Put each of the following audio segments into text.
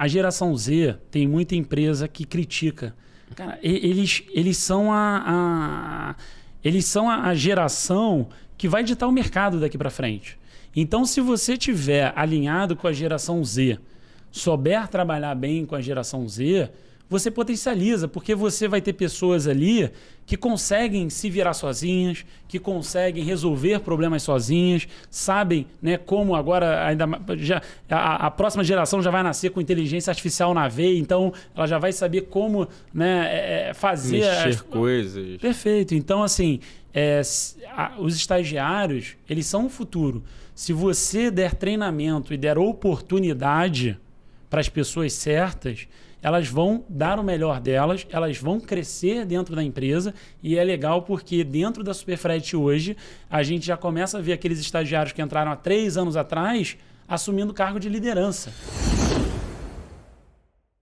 a geração Z tem muita empresa que critica. Cara, eles são a geração que vai ditar o mercado daqui para frente. Então, se você tiver alinhado com a geração Z, souber trabalhar bem com a geração Z, você potencializa, porque você vai ter pessoas ali que conseguem se virar sozinhas, que conseguem resolver problemas sozinhas, sabem, né, como agora a próxima geração já vai nascer com inteligência artificial na veia, então ela já vai saber como, né, fazer... Mexer coisas. Perfeito. Então, assim, os estagiários, eles são o futuro. Se você der treinamento e der oportunidade para as pessoas certas, elas vão dar o melhor delas, elas vão crescer dentro da empresa, e é legal porque dentro da Superfret hoje a gente já começa a ver aqueles estagiários que entraram há 3 anos atrás assumindo cargo de liderança.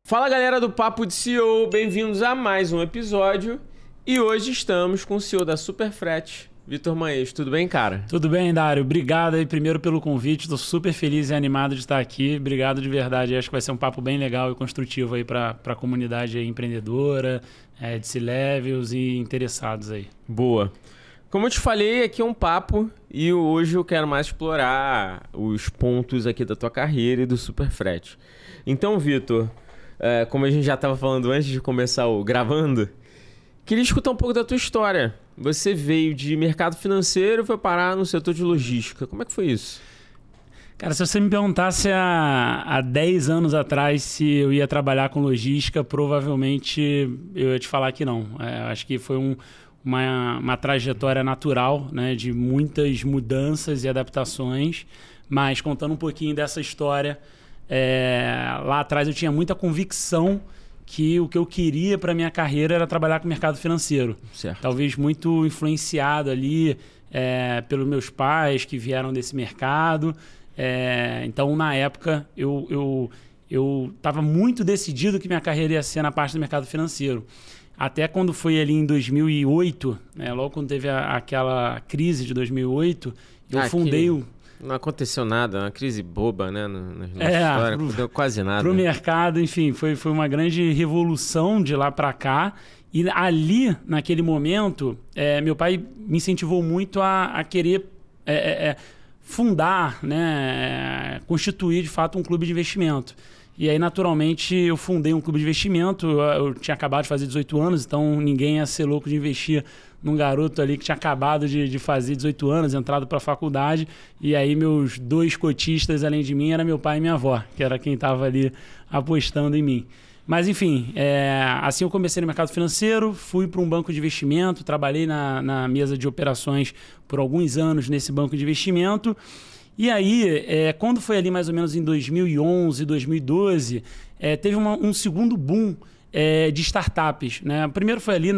Fala galera do Papo de CEO, bem-vindos a mais um episódio e hoje estamos com o CEO da Superfret, Vitor Manhês. Tudo bem, cara? Tudo bem, Dário. Obrigado aí primeiro pelo convite. Estou super feliz e animado de estar aqui. Obrigado de verdade. Acho que vai ser um papo bem legal e construtivo aí para a comunidade aí empreendedora, de C-Levels e interessados aí. Boa. Como eu te falei, aqui é um papo e hoje eu quero mais explorar os pontos aqui da tua carreira e do Superfret. Então, Vitor, como a gente já estava falando antes de começar o gravando, queria escutar um pouco da tua história. Você veio de mercado financeiro e foi parar no setor de logística. Como é que foi isso? Uma se você me perguntasse há 10 anos atrás se eu ia trabalhar com logística, provavelmente eu ia te falar que não. Acho que foi uma trajetória natural, né, de muitas mudanças e adaptações, mas contando um pouquinho dessa história, lá atrás eu tinha muita convicção que o que eu queria para minha carreira era trabalhar com o mercado financeiro. Certo. Talvez muito influenciado ali pelos meus pais que vieram desse mercado. Então, na época, eu estava muito decidido que minha carreira ia ser na parte do mercado financeiro. Até quando foi ali em 2008, logo quando teve aquela crise de 2008, eu fundei o... Não aconteceu nada, uma crise boba, né? Na história, não deu quase nada. Para o mercado, enfim, foi uma grande revolução de lá para cá. E ali, naquele momento, meu pai me incentivou muito a querer fundar, né? Constituir, de fato, um clube de investimento. E aí, naturalmente, eu fundei um clube de investimento. Eu tinha acabado de fazer 18 anos, então ninguém ia ser louco de investir num garoto ali que tinha acabado de fazer 18 anos, entrado para a faculdade. E aí meus 2 cotistas, além de mim, era meu pai e minha avó, que era quem estava ali apostando em mim. Mas, enfim, assim eu comecei no mercado financeiro, fui para um banco de investimento, trabalhei na mesa de operações por alguns anos nesse banco de investimento. E aí, quando foi ali mais ou menos em 2011, 2012, teve um segundo boom de startups, né? Primeiro foi ali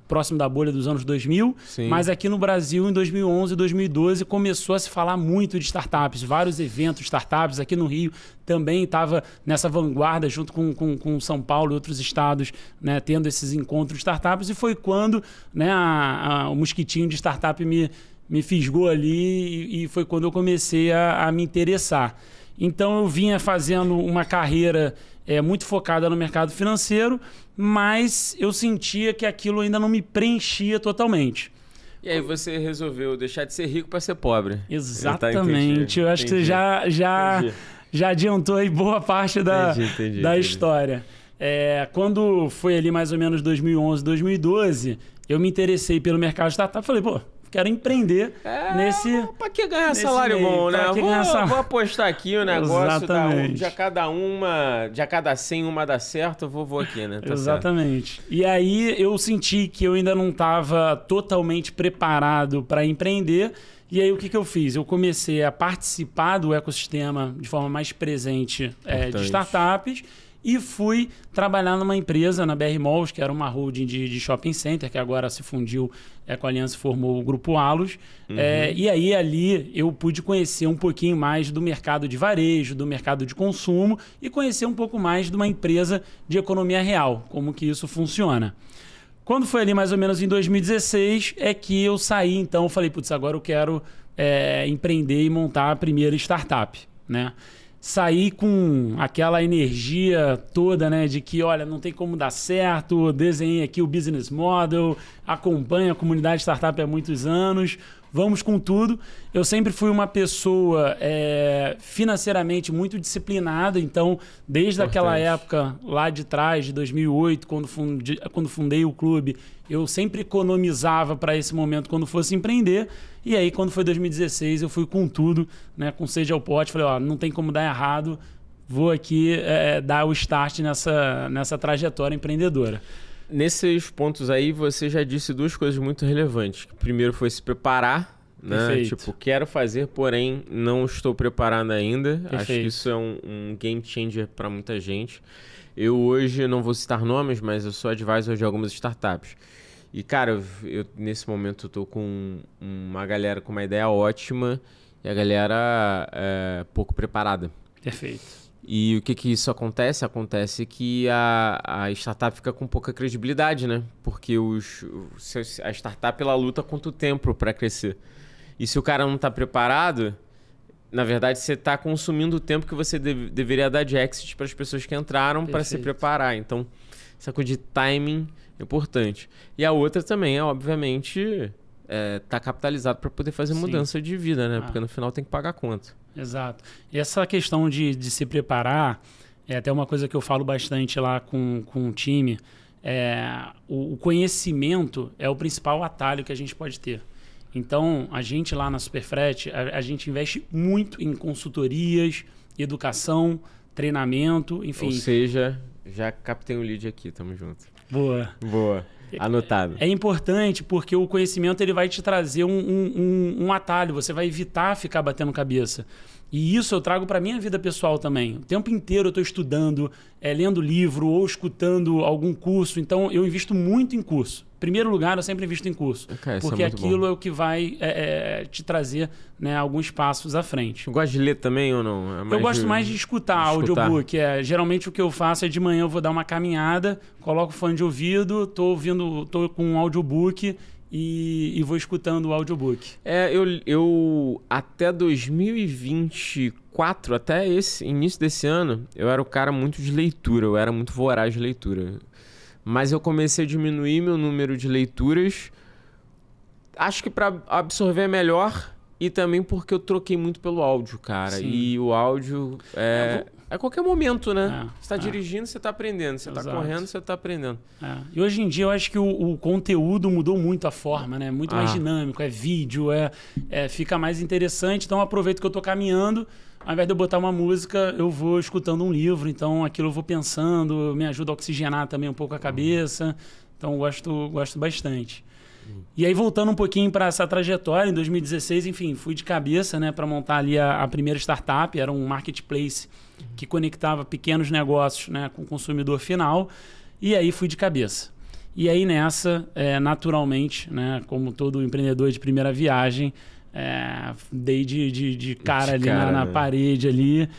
próximo da bolha dos anos 2000, Sim. Mas aqui no Brasil, em 2011 e 2012, começou a se falar muito de startups, vários eventos de startups. Aqui no Rio também estava nessa vanguarda, junto com São Paulo e outros estados, né, tendo esses encontros de startups. E foi quando, né, o mosquitinho de startup me fisgou ali e foi quando eu comecei a me interessar. Então eu vinha fazendo uma carreira muito focada no mercado financeiro, mas eu sentia que aquilo ainda não me preenchia totalmente. E aí você resolveu deixar de ser rico para ser pobre. Exatamente. Eu acho que você já adiantou aí boa parte da história. Quando foi ali mais ou menos 2011, 2012, eu me interessei pelo mercado de startup. Falei, quero empreender nesse... Pra que ganhar salário meio, bom, né? Vou apostar aqui o negócio. De a cada 100, uma dá certo, eu vou aqui, né? Tá Exatamente. Certo. E aí eu senti que eu ainda não estava totalmente preparado para empreender. E aí o que eu fiz? Eu comecei a participar do ecossistema de forma mais presente de startups. E fui trabalhar numa empresa, na BR Malls, que era uma holding de shopping center, que agora se fundiu com a Aliança e formou o Grupo Allos. Uhum. E aí ali eu pude conhecer um pouquinho mais do mercado de varejo, do mercado de consumo e conhecer um pouco mais de uma empresa de economia real, como que isso funciona. Quando foi ali mais ou menos em 2016 é que eu saí, então eu falei, agora eu quero empreender e montar a primeira startup, né? saí com aquela energia toda, né, de que, olha, não tem como dar certo, desenhei aqui o business model, acompanho a comunidade startup há muitos anos, vamos com tudo. Eu sempre fui uma pessoa financeiramente muito disciplinada, então, desde aquela época lá de trás, de 2008, quando fundei o clube, eu sempre economizava para esse momento quando fosse empreender. E aí, quando foi 2016, eu fui com tudo, né, com sede ao pote. Falei, ó, não tem como dar errado, vou aqui dar o start nessa trajetória empreendedora. Nesses pontos aí, você já disse duas coisas muito relevantes. Primeiro foi se preparar, né? Perfeito. Tipo, quero fazer, porém não estou preparado ainda. Perfeito. Acho que isso é um game changer para muita gente. Eu hoje não vou citar nomes, mas eu sou advisor de algumas startups. E, cara, eu nesse momento eu tô com uma galera com uma ideia ótima e a galera pouco preparada. Perfeito. E o que isso acontece? Acontece que a startup fica com pouca credibilidade, né? Porque a startup ela luta quanto tempo para crescer. E se o cara não tá preparado, na verdade você tá consumindo o tempo que você deveria dar de exit para as pessoas que entraram para se preparar. Então, essa coisa de timing é importante. E a outra também é, obviamente, tá capitalizado para poder fazer mudança de vida, né? Porque no final tem que pagar a conta. Exato. E essa questão de se preparar é até uma coisa que eu falo bastante lá com o time. O conhecimento é o principal atalho que a gente pode ter. Então, a gente lá na Superfret, a gente investe muito em consultorias, educação, treinamento, enfim. Ou seja, já captei um lead aqui, tamo junto. Boa. Boa. Anotado. É importante porque o conhecimento ele vai te trazer um atalho, você vai evitar ficar batendo cabeça. E isso eu trago para minha vida pessoal também. O tempo inteiro eu estou estudando, lendo livro ou escutando algum curso. Então, eu invisto muito em curso. Em primeiro lugar, eu sempre invisto em curso. Porque aquilo é o que vai te trazer, né, alguns passos à frente. Você gosta de ler também ou não? Eu gosto mais de escutar audiobook. Geralmente o que eu faço é de manhã eu vou dar uma caminhada, coloco o fone de ouvido, tô com um audiobook e vou escutando o audiobook. Eu até 2024, até esse início desse ano, eu era um cara muito de leitura, eu era muito voraz de leitura. Mas eu comecei a diminuir meu número de leituras, acho que para absorver melhor e também porque eu troquei muito pelo áudio, cara. Sim. E o áudio a qualquer momento, né? Você tá dirigindo, você tá aprendendo. Você tá correndo, você tá aprendendo. E hoje em dia eu acho que o conteúdo mudou muito a forma, né? Muito mais dinâmico, vídeo, fica mais interessante. Então eu aproveito que eu tô caminhando, ao invés de eu botar uma música, eu vou escutando um livro. Então aquilo eu vou pensando, me ajuda a oxigenar também um pouco a cabeça. Então eu gosto bastante. E aí, voltando um pouquinho para essa trajetória, em 2016, enfim, fui de cabeça, né, para montar ali a primeira startup. Era um marketplace que conectava pequenos negócios, né, com o consumidor final. E aí fui de cabeça. E aí nessa, naturalmente, né, como todo empreendedor de primeira viagem, dei de cara ali na parede ali.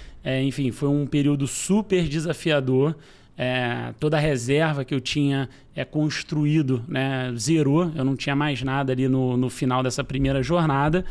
Enfim, foi um período super desafiador. Toda a reserva que eu tinha construído, né, zerou. Eu não tinha mais nada ali no final dessa primeira jornada.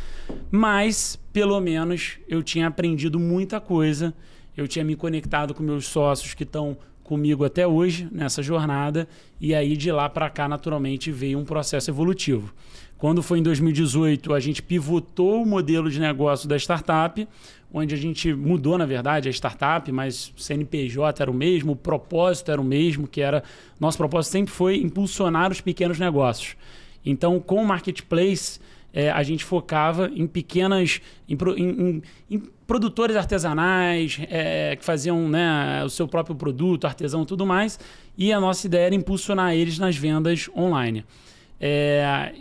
Mas, pelo menos, eu tinha aprendido muita coisa. Eu tinha me conectado com meus sócios que estão comigo até hoje nessa jornada. E aí, de lá para cá, naturalmente, veio um processo evolutivo. Quando foi em 2018, a gente pivotou o modelo de negócio da startup, onde a gente mudou, na verdade, a startup, mas o CNPJ era o mesmo, o propósito era o mesmo, que era... Nosso propósito sempre foi impulsionar os pequenos negócios. Então, com o Marketplace, a gente focava em pequenas... em produtores artesanais, que faziam, né, o seu próprio produto, artesão e tudo mais, e a nossa ideia era impulsionar eles nas vendas online.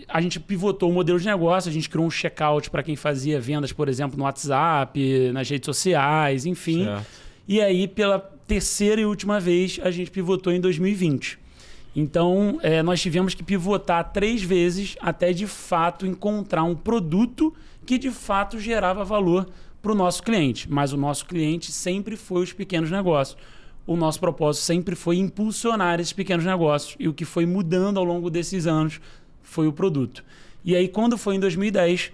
A gente pivotou o modelo de negócio, a gente criou um checkout para quem fazia vendas, por exemplo, no WhatsApp, nas redes sociais, enfim. Certo. E aí, pela terceira e última vez, a gente pivotou em 2020. Então, nós tivemos que pivotar 3 vezes até, de fato, encontrar um produto que, de fato, gerava valor para o nosso cliente. Mas o nosso cliente sempre foi os pequenos negócios. O nosso propósito sempre foi impulsionar esses pequenos negócios. E o que foi mudando ao longo desses anos foi o produto. E aí, quando foi em 2010,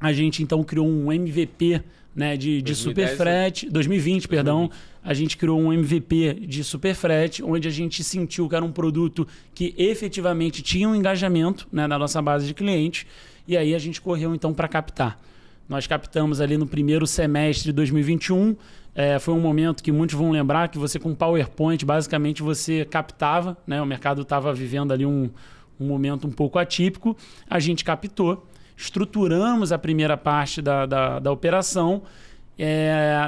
a gente então criou um MVP né, de Superfrete, 2020, perdão, a gente criou um MVP de Superfrete, onde a gente sentiu que era um produto que efetivamente tinha um engajamento, né, na nossa base de clientes, e aí a gente correu então para captar. Nós captamos ali no primeiro semestre de 2021, foi um momento que muitos vão lembrar que você com PowerPoint, basicamente você captava, né, o mercado estava vivendo ali um momento um pouco atípico, a gente captou, estruturamos a primeira parte da operação.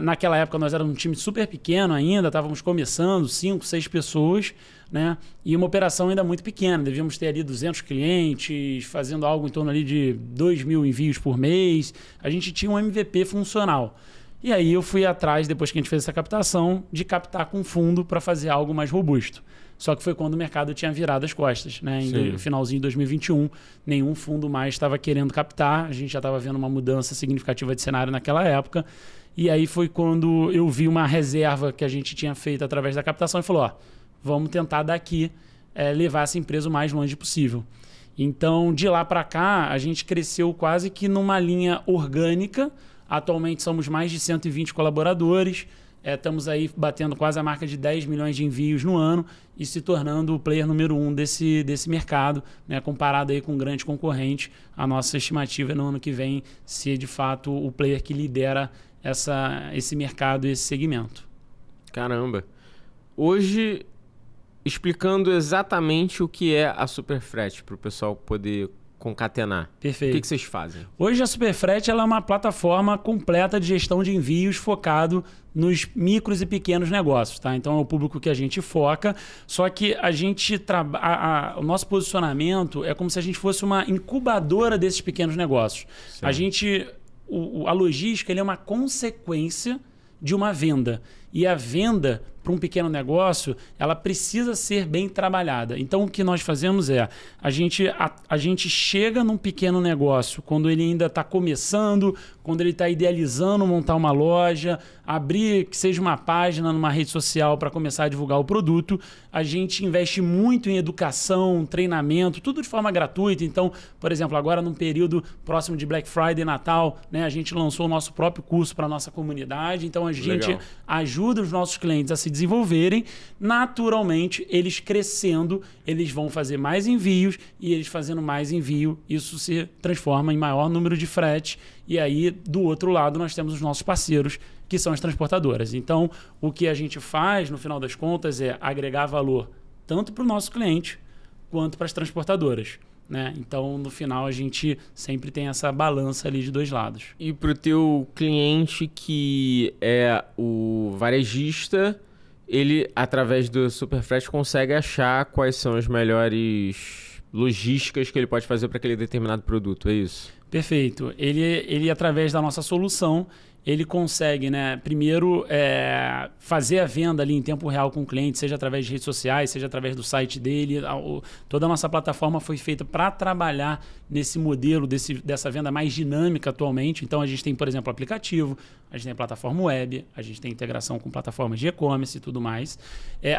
Naquela época nós éramos um time super pequeno ainda, estávamos começando, 5, 6 pessoas, né? E uma operação ainda muito pequena, devíamos ter ali 200 clientes, fazendo algo em torno ali de 2.000 envios por mês. A gente tinha um MVP funcional. E aí eu fui atrás, depois que a gente fez essa captação, de captar com fundo para fazer algo mais robusto. Só que foi quando o mercado tinha virado as costas, né? No finalzinho de 2021, nenhum fundo mais estava querendo captar. A gente já estava vendo uma mudança significativa de cenário naquela época. E aí foi quando eu vi uma reserva que a gente tinha feito através da captação e falou, vamos tentar daqui levar essa empresa o mais longe possível. Então, de lá para cá, a gente cresceu quase que numa linha orgânica. Atualmente somos mais de 120 colaboradores. Estamos aí batendo quase a marca de 10 milhões de envios no ano e se tornando o player número 1 desse mercado, né? Comparado aí com um grande concorrente. A nossa estimativa é no ano que vem ser de fato o player que lidera esse mercado e esse segmento. Caramba! Hoje, explicando exatamente o que é a Superfrete, para o pessoal poder concatenar. Perfeito. O que vocês fazem? Hoje a Superfrete ela é uma plataforma completa de gestão de envios focado nos micros e pequenos negócios, tá? Então é o público que a gente foca, só que a gente o nosso posicionamento é como se a gente fosse uma incubadora desses pequenos negócios. Sim. A logística ele é uma consequência de uma venda. E a venda para um pequeno negócio, ela precisa ser bem trabalhada. Então, o que nós fazemos a gente chega num pequeno negócio quando ele ainda está começando, quando ele está idealizando montar uma loja, abrir que seja uma página numa rede social para começar a divulgar o produto. A gente investe muito em educação, treinamento, tudo de forma gratuita. Então, por exemplo, agora num período próximo de Black Friday e Natal, né, a gente lançou o nosso próprio curso para a nossa comunidade. Então, a gente ajuda os nossos clientes a se desenvolverem. Naturalmente, eles crescendo, eles vão fazer mais envios e eles fazendo mais envio, isso se transforma em maior número de frete. E aí, do outro lado, nós temos os nossos parceiros, que são as transportadoras. Então, o que a gente faz, no final das contas, é agregar valor tanto para o nosso cliente quanto para as transportadoras, né? Então, no final, a gente sempre tem essa balança ali de dois lados. E para o teu cliente que é o varejista, ele, através do Superfrete, consegue achar quais são as melhores logísticas que ele pode fazer para aquele determinado produto, é isso? Perfeito. Ele através da nossa solução, ele consegue, né, primeiro fazer a venda ali em tempo real com o cliente, seja através de redes sociais, seja através do site dele. Toda a nossa plataforma foi feita para trabalhar nesse modelo dessa venda mais dinâmica atualmente. Então, a gente tem, por exemplo, aplicativo, a gente tem plataforma web, a gente tem integração com plataformas de e-commerce e tudo mais.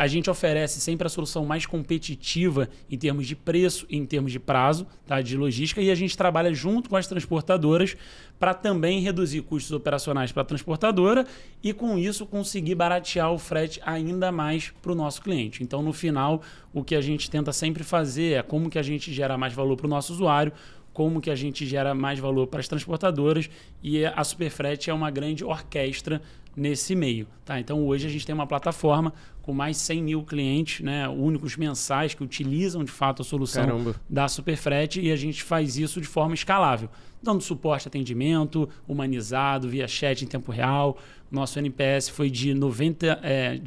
A gente oferece sempre a solução mais competitiva em termos de preço e em termos de prazo, tá, de logística, e a gente trabalha junto com as transportadoras para também reduzir custos operacionais para a transportadora e, com isso, conseguir baratear o frete ainda mais para o nosso cliente. Então, no final, o que a gente tenta sempre fazer é como que a gente gera mais valor para o nosso usuário, como que a gente gera mais valor para as transportadoras, e a Superfrete é uma grande orquestra nesse meio, tá? Então, hoje a gente tem uma plataforma com mais 100 mil clientes, né, únicos mensais que utilizam de fato a solução da Superfrete, e a gente faz isso de forma escalável, dando suporte, atendimento humanizado, via chat em tempo real. Nosso NPS foi de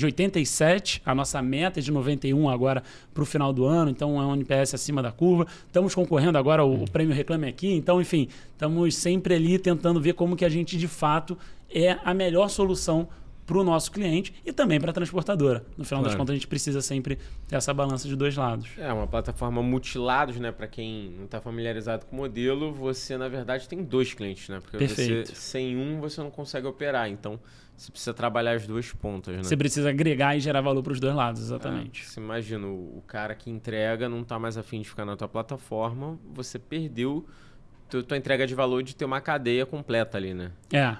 87, a nossa meta é de 91 agora para o final do ano, então é um NPS acima da curva. Estamos concorrendo agora ao Prêmio Reclame Aqui, então, enfim, estamos sempre ali tentando ver como que a gente, de fato, é a melhor solução para o nosso cliente e também para a transportadora. No final das contas, a gente precisa sempre ter essa balança de dois lados. É uma plataforma multilados, né? Para quem não está familiarizado com o modelo, você, na verdade, tem dois clientes, né? Porque você, sem um, você não consegue operar. Então, você precisa trabalhar as duas pontas, né? Você precisa agregar e gerar valor para os dois lados, exatamente. Você imagina, o cara que entrega não está mais afim de ficar na tua plataforma, você perdeu tua entrega de valor de ter uma cadeia completa ali, né?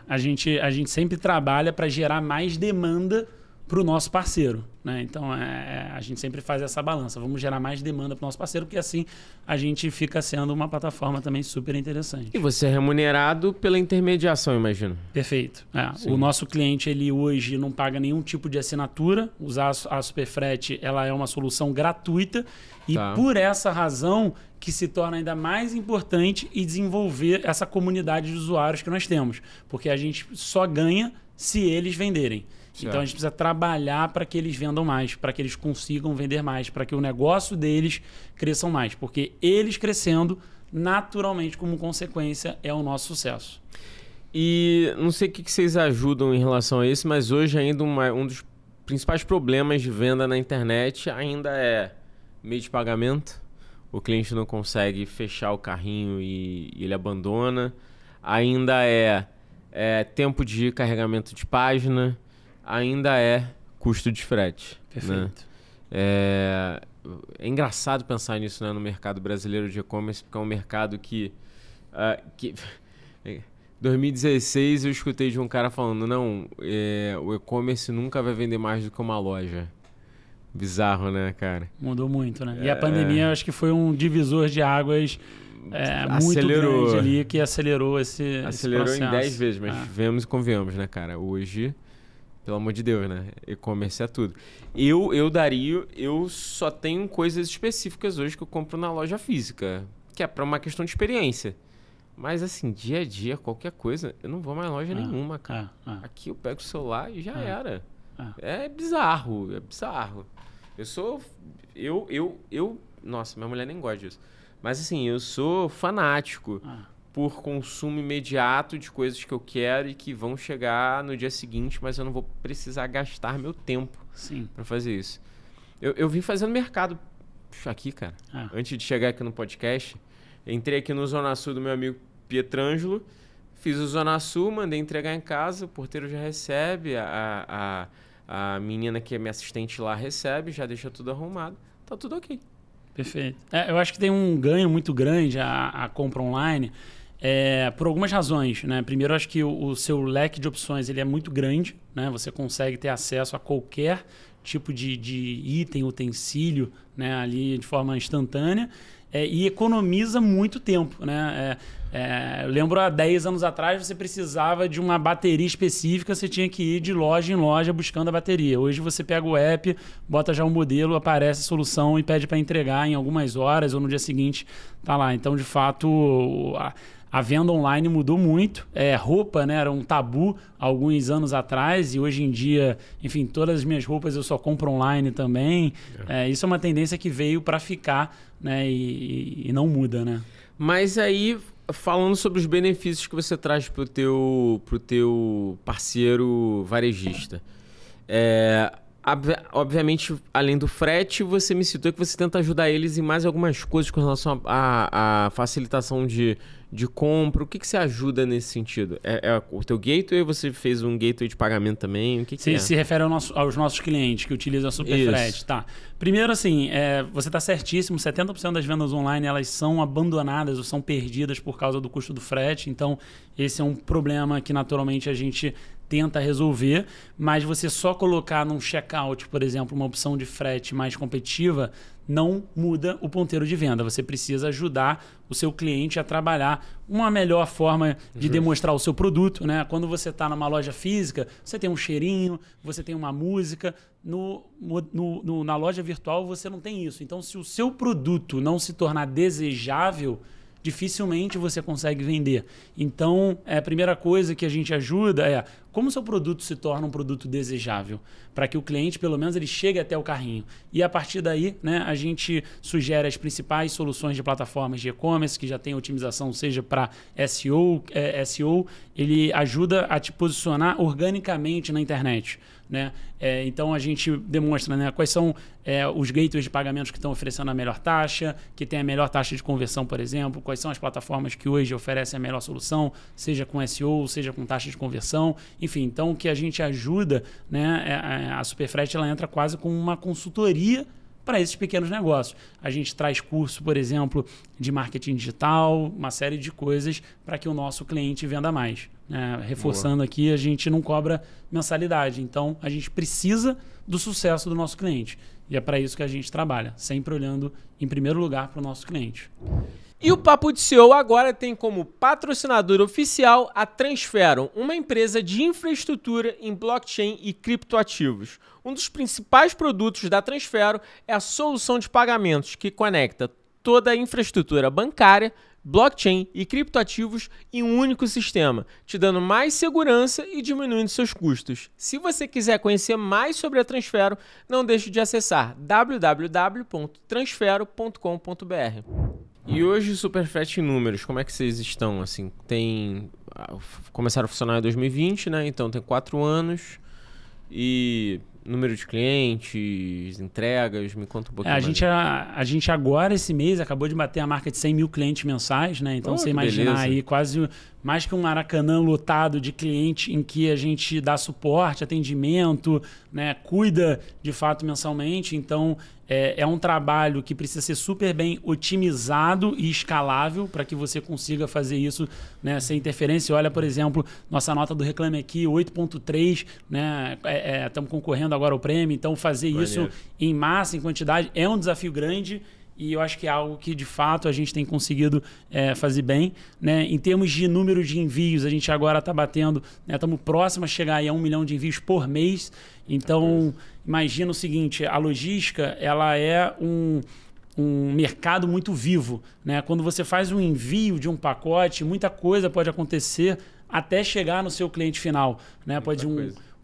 A gente sempre trabalha para gerar mais demanda para o nosso parceiro, né? Então, a gente sempre faz essa balança. Vamos gerar mais demanda para o nosso parceiro, porque assim a gente fica sendo uma plataforma também super interessante. E você é remunerado pela intermediação, imagino. Perfeito. O nosso cliente, ele hoje não paga nenhum tipo de assinatura. Usar a Superfrete, ela é uma solução gratuita. E por essa razão que se torna ainda mais importante e desenvolver essa comunidade de usuários que nós temos. Porque a gente só ganha se eles venderem. Certo. Então a gente precisa trabalhar para que eles vendam mais, para que eles consigam vender mais, para que o negócio deles cresça mais. Porque eles crescendo, naturalmente, como consequência, é o nosso sucesso. E não sei o que vocês ajudam em relação a isso, mas hoje ainda um dos principais problemas de venda na internet ainda é meio de pagamento. O cliente não consegue fechar o carrinho e ele abandona. Ainda é tempo de carregamento de página. Ainda é custo de frete. Perfeito. Né? É engraçado pensar nisso, né, no mercado brasileiro de e-commerce, porque é um mercado que 2016 eu escutei de um cara falando, o e-commerce nunca vai vender mais do que uma loja. Bizarro, né, cara? Mudou muito, né? E a pandemia, eu acho que foi um divisor de águas muito grande ali, que acelerou esse processo. Em 10 vezes, mas vemos e convenhamos, né, cara? Hoje, pelo amor de Deus, né? E-commerce é tudo. Eu só tenho coisas específicas hoje que eu compro na loja física, que é para uma questão de experiência. Mas assim, dia a dia, qualquer coisa, eu não vou mais em loja nenhuma, cara. Aqui eu pego o celular e já era. É bizarro, é bizarro. Nossa, minha mulher nem gosta disso. Mas assim, eu sou fanático por consumo imediato de coisas que eu quero e que vão chegar no dia seguinte, mas eu não vou precisar gastar meu tempo para fazer isso. Eu vim fazendo mercado aqui, cara. Antes de chegar aqui no podcast, entrei aqui no Zona Sul do meu amigo Pietrangelo, fiz o Zona Sul, mandei entregar em casa, o porteiro já recebe, a menina que é minha assistente lá recebe, já deixa tudo arrumado, tá tudo ok. Perfeito. Eu acho que tem um ganho muito grande a compra online, por algumas razões, né? Primeiro, acho que o seu leque de opções ele é muito grande, né? Você consegue ter acesso a qualquer tipo de item, utensílio, né? Ali de forma instantânea. E economiza muito tempo, né? Eu lembro há 10 anos atrás você precisava de uma bateria específica, você tinha que ir de loja em loja buscando a bateria. Hoje você pega o app, bota já um modelo, aparece a solução e pede para entregar em algumas horas ou no dia seguinte tá lá. Então, de fato, a venda online mudou muito. Roupa, né, era um tabu alguns anos atrás e hoje em dia, enfim, todas as minhas roupas eu só compro online também. Isso é uma tendência que veio para ficar, né, e não muda, né? Mas aí, falando sobre os benefícios que você traz pro teu parceiro varejista, obviamente, além do frete, você me citou que você tenta ajudar eles em mais algumas coisas com relação à facilitação de compra. O que você ajuda nesse sentido? O teu gateway ou você fez um gateway de pagamento também? O que se refere aos nossos clientes que utilizam a Superfrete. Tá. Primeiro, assim, você está certíssimo, 70% das vendas online elas são abandonadas ou são perdidas por causa do custo do frete. Então, esse é um problema que naturalmente a gente tenta resolver, mas você só colocar num checkout, por exemplo, uma opção de frete mais competitiva, não muda o ponteiro de venda. Você precisa ajudar o seu cliente a trabalhar uma melhor forma de demonstrar o seu produto, né? Quando você está numa loja física, você tem um cheirinho, você tem uma música. Na loja virtual você não tem isso. Então, se o seu produto não se tornar desejável, dificilmente você consegue vender. Então, a primeira coisa que a gente ajuda como o seu produto se torna um produto desejável, para que o cliente, pelo menos, ele chegue até o carrinho. E a partir daí, né, a gente sugere as principais soluções de plataformas de e-commerce, que já tem otimização, seja para SEO, ele ajuda a te posicionar organicamente na internet, né? Então a gente demonstra, né, quais são os gateways de pagamentos que estão oferecendo a melhor taxa, que tem a melhor taxa de conversão, por exemplo, quais são as plataformas que hoje oferecem a melhor solução, seja com SEO, seja com taxa de conversão, enfim, então o que a gente ajuda, né, a Superfrete ela entra quase como uma consultoria para esses pequenos negócios. A gente traz curso, por exemplo, de marketing digital, uma série de coisas para que o nosso cliente venda mais. Reforçando aqui, a gente não cobra mensalidade. Então, a gente precisa do sucesso do nosso cliente. E é para isso que a gente trabalha, sempre olhando em primeiro lugar para o nosso cliente. E o Papo de CEO agora tem como patrocinador oficial a Transfero, uma empresa de infraestrutura em blockchain e criptoativos. Um dos principais produtos da Transfero é a solução de pagamentos que conecta toda a infraestrutura bancária, blockchain e criptoativos em um único sistema, te dando mais segurança e diminuindo seus custos. Se você quiser conhecer mais sobre a Transfero, não deixe de acessar www.transfero.com.br. E hoje, Superfret em números, como é que vocês estão? Assim, começaram a funcionar em 2020, né? Então tem 4 anos. E número de clientes, entregas, me conta um pouquinho mais. A gente agora, esse mês, acabou de bater a marca de 100 mil clientes mensais, né? Então você imaginar aí quase mais que um Maracanã lotado de cliente em que a gente dá suporte, atendimento, né? Cuida de fato mensalmente. Então é um trabalho que precisa ser super bem otimizado e escalável para que você consiga fazer isso, né, sem interferência. Olha, por exemplo, nossa nota do Reclame Aqui, 8.3, né? Estamos concorrendo agora ao prêmio, então fazer isso em massa, em quantidade, é um desafio grande. E eu acho que é algo que, de fato, a gente tem conseguido fazer bem. Né? Em termos de número de envios, a gente agora está batendo, estamos próximo a chegar aí a 1 milhão de envios por mês. Então, imagina o seguinte, a logística ela é um mercado muito vivo. Né? Quando você faz um envio de um pacote, muita coisa pode acontecer até chegar no seu cliente final. Né? Pode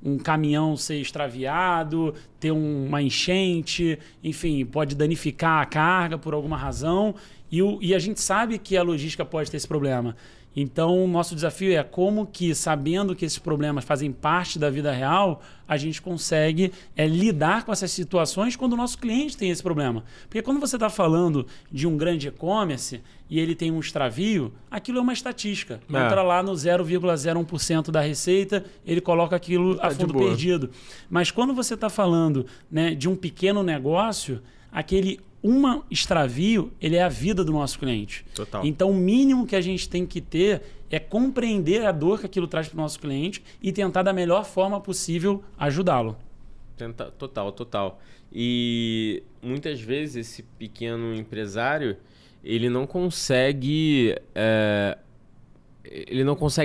um caminhão ser extraviado, ter uma enchente, enfim, pode danificar a carga por alguma razão. E a gente sabe que a logística pode ter esse problema. Então, o nosso desafio é como que, sabendo que esses problemas fazem parte da vida real, a gente consegue lidar com essas situações quando o nosso cliente tem esse problema. Porque quando você está falando de um grande e-commerce e ele tem um extravio, aquilo é uma estatística. Entra lá no 0,01% da receita, ele coloca aquilo a fundo perdido. Mas quando você está falando, né, de um pequeno negócio, aquele extravio, ele é a vida do nosso cliente. Total. Então, o mínimo que a gente tem que ter é compreender a dor que aquilo traz para o nosso cliente e tentar da melhor forma possível ajudá-lo. Total. E muitas vezes esse pequeno empresário, ele não consegue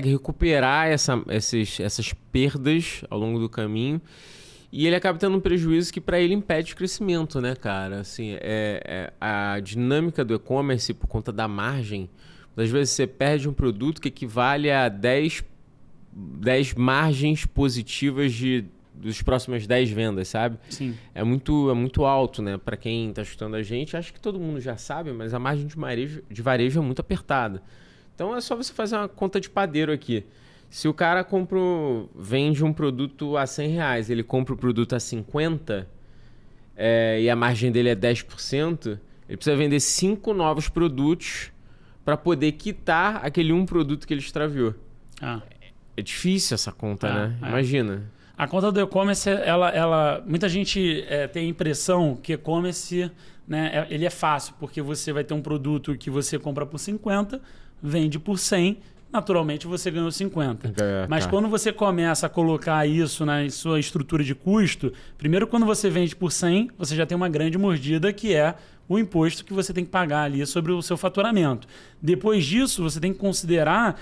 recuperar essas perdas ao longo do caminho. E ele acaba tendo um prejuízo que para ele impede o crescimento, né, cara? Assim, a dinâmica do e-commerce, por conta da margem, às vezes você perde um produto que equivale a 10 margens positivas dos próximas 10 vendas, sabe? Sim. É muito alto, né? Para quem está escutando a gente, acho que todo mundo já sabe, mas a margem de varejo é muito apertada. Então é só você fazer uma conta de padeiro aqui. Se o cara vende um produto a R$100, ele compra o produto a 50 e a margem dele é 10%, ele precisa vender 5 novos produtos para poder quitar aquele um produto que ele extraviou. É difícil essa conta, né? Imagina. A conta do e-commerce, muita gente tem a impressão que e-commerce, né, ele é fácil, porque você vai ter um produto que você compra por 50, vende por 100, naturalmente você ganhou 50. Mas quando você começa a colocar isso na sua estrutura de custo, primeiro quando você vende por 100, você já tem uma grande mordida que é o imposto que você tem que pagar ali sobre o seu faturamento. Depois disso, você tem que considerar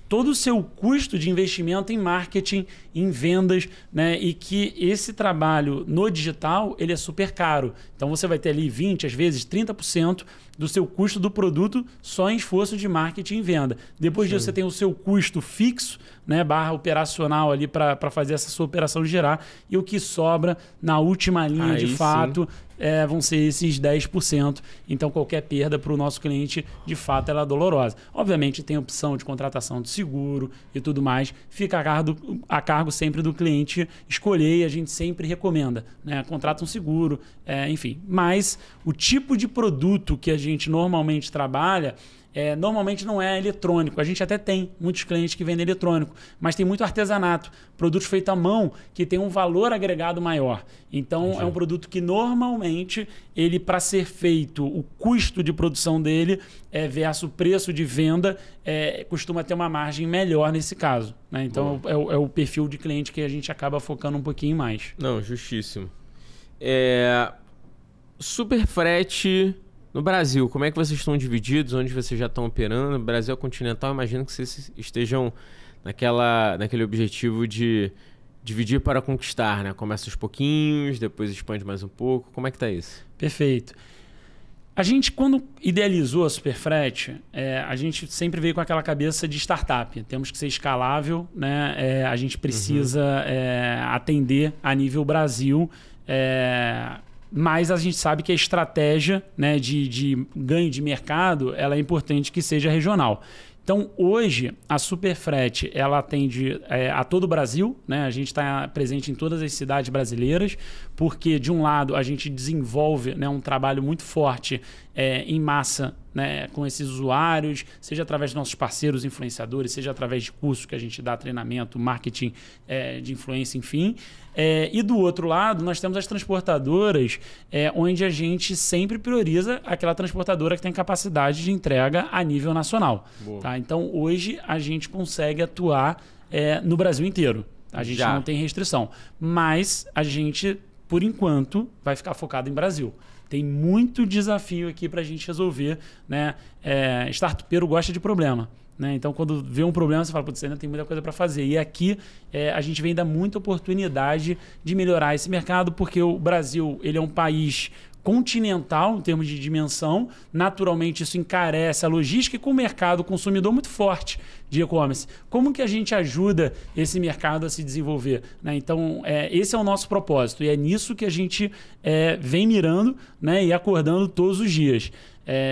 todo o seu custo de investimento em marketing, em vendas, né? E que esse trabalho no digital ele é super caro. Então você vai ter ali 20%, às vezes 30% do seu custo do produto só em esforço de marketing e venda. Depois disso você tem o seu custo fixo, né, / operacional ali para fazer essa sua operação girar, e o que sobra na última linha de fato vão ser esses 10%. Então qualquer perda para o nosso cliente de fato ela é dolorosa. Obviamente tem a opção de contratação de seguro e tudo mais, fica a cargo sempre do cliente escolher, e a gente sempre recomenda, né? Contrata um seguro, enfim. Mas o tipo de produto que a gente normalmente trabalha normalmente não é eletrônico. A gente até tem muitos clientes que vendem eletrônico, mas tem muito artesanato, produtos feitos à mão que tem um valor agregado maior. Então, é um produto que normalmente, ele para ser feito, o custo de produção dele versus o preço de venda, costuma ter uma margem melhor nesse caso, né? Então, é o perfil de cliente que a gente acaba focando um pouquinho mais. Não, justíssimo. Superfrete no Brasil, como é que vocês estão divididos? Onde vocês já estão operando? Brasil continental, imagino que vocês estejam naquele objetivo de dividir para conquistar, né? Começa aos pouquinhos, depois expande mais um pouco. Como é que tá isso? Perfeito. A gente, quando idealizou a Superfrete, a gente sempre veio com aquela cabeça de startup. Temos que ser escalável, né? A gente precisa atender a nível Brasil. Mas a gente sabe que a estratégia, né, de ganho de mercado, ela é importante que seja regional. Então, hoje, a Superfrete, ela atende a todo o Brasil, né? A gente está presente em todas as cidades brasileiras, porque, de um lado, a gente desenvolve, né, um trabalho muito forte em massa, né, com esses usuários, seja através de nossos parceiros influenciadores, seja através de cursos que a gente dá, treinamento, marketing de influência, enfim. E do outro lado, nós temos as transportadoras, onde a gente sempre prioriza aquela transportadora que tem capacidade de entrega a nível nacional. Tá? Então, hoje, a gente consegue atuar no Brasil inteiro. A gente não tem restrição. Mas a gente, por enquanto, vai ficar focado em Brasil. Tem muito desafio aqui para a gente resolver, né? Startupeiro gosta de problema, né? Então, quando vê um problema, você fala, putz, ainda tem muita coisa para fazer. E aqui a gente vem dar muita oportunidade de melhorar esse mercado, porque o Brasil ele é um país continental em termos de dimensão. Naturalmente, isso encarece a logística e com o mercado consumidor muito forte de e-commerce. Como que a gente ajuda esse mercado a se desenvolver, né? Então, esse é o nosso propósito e é nisso que a gente vem mirando, né, e acordando todos os dias.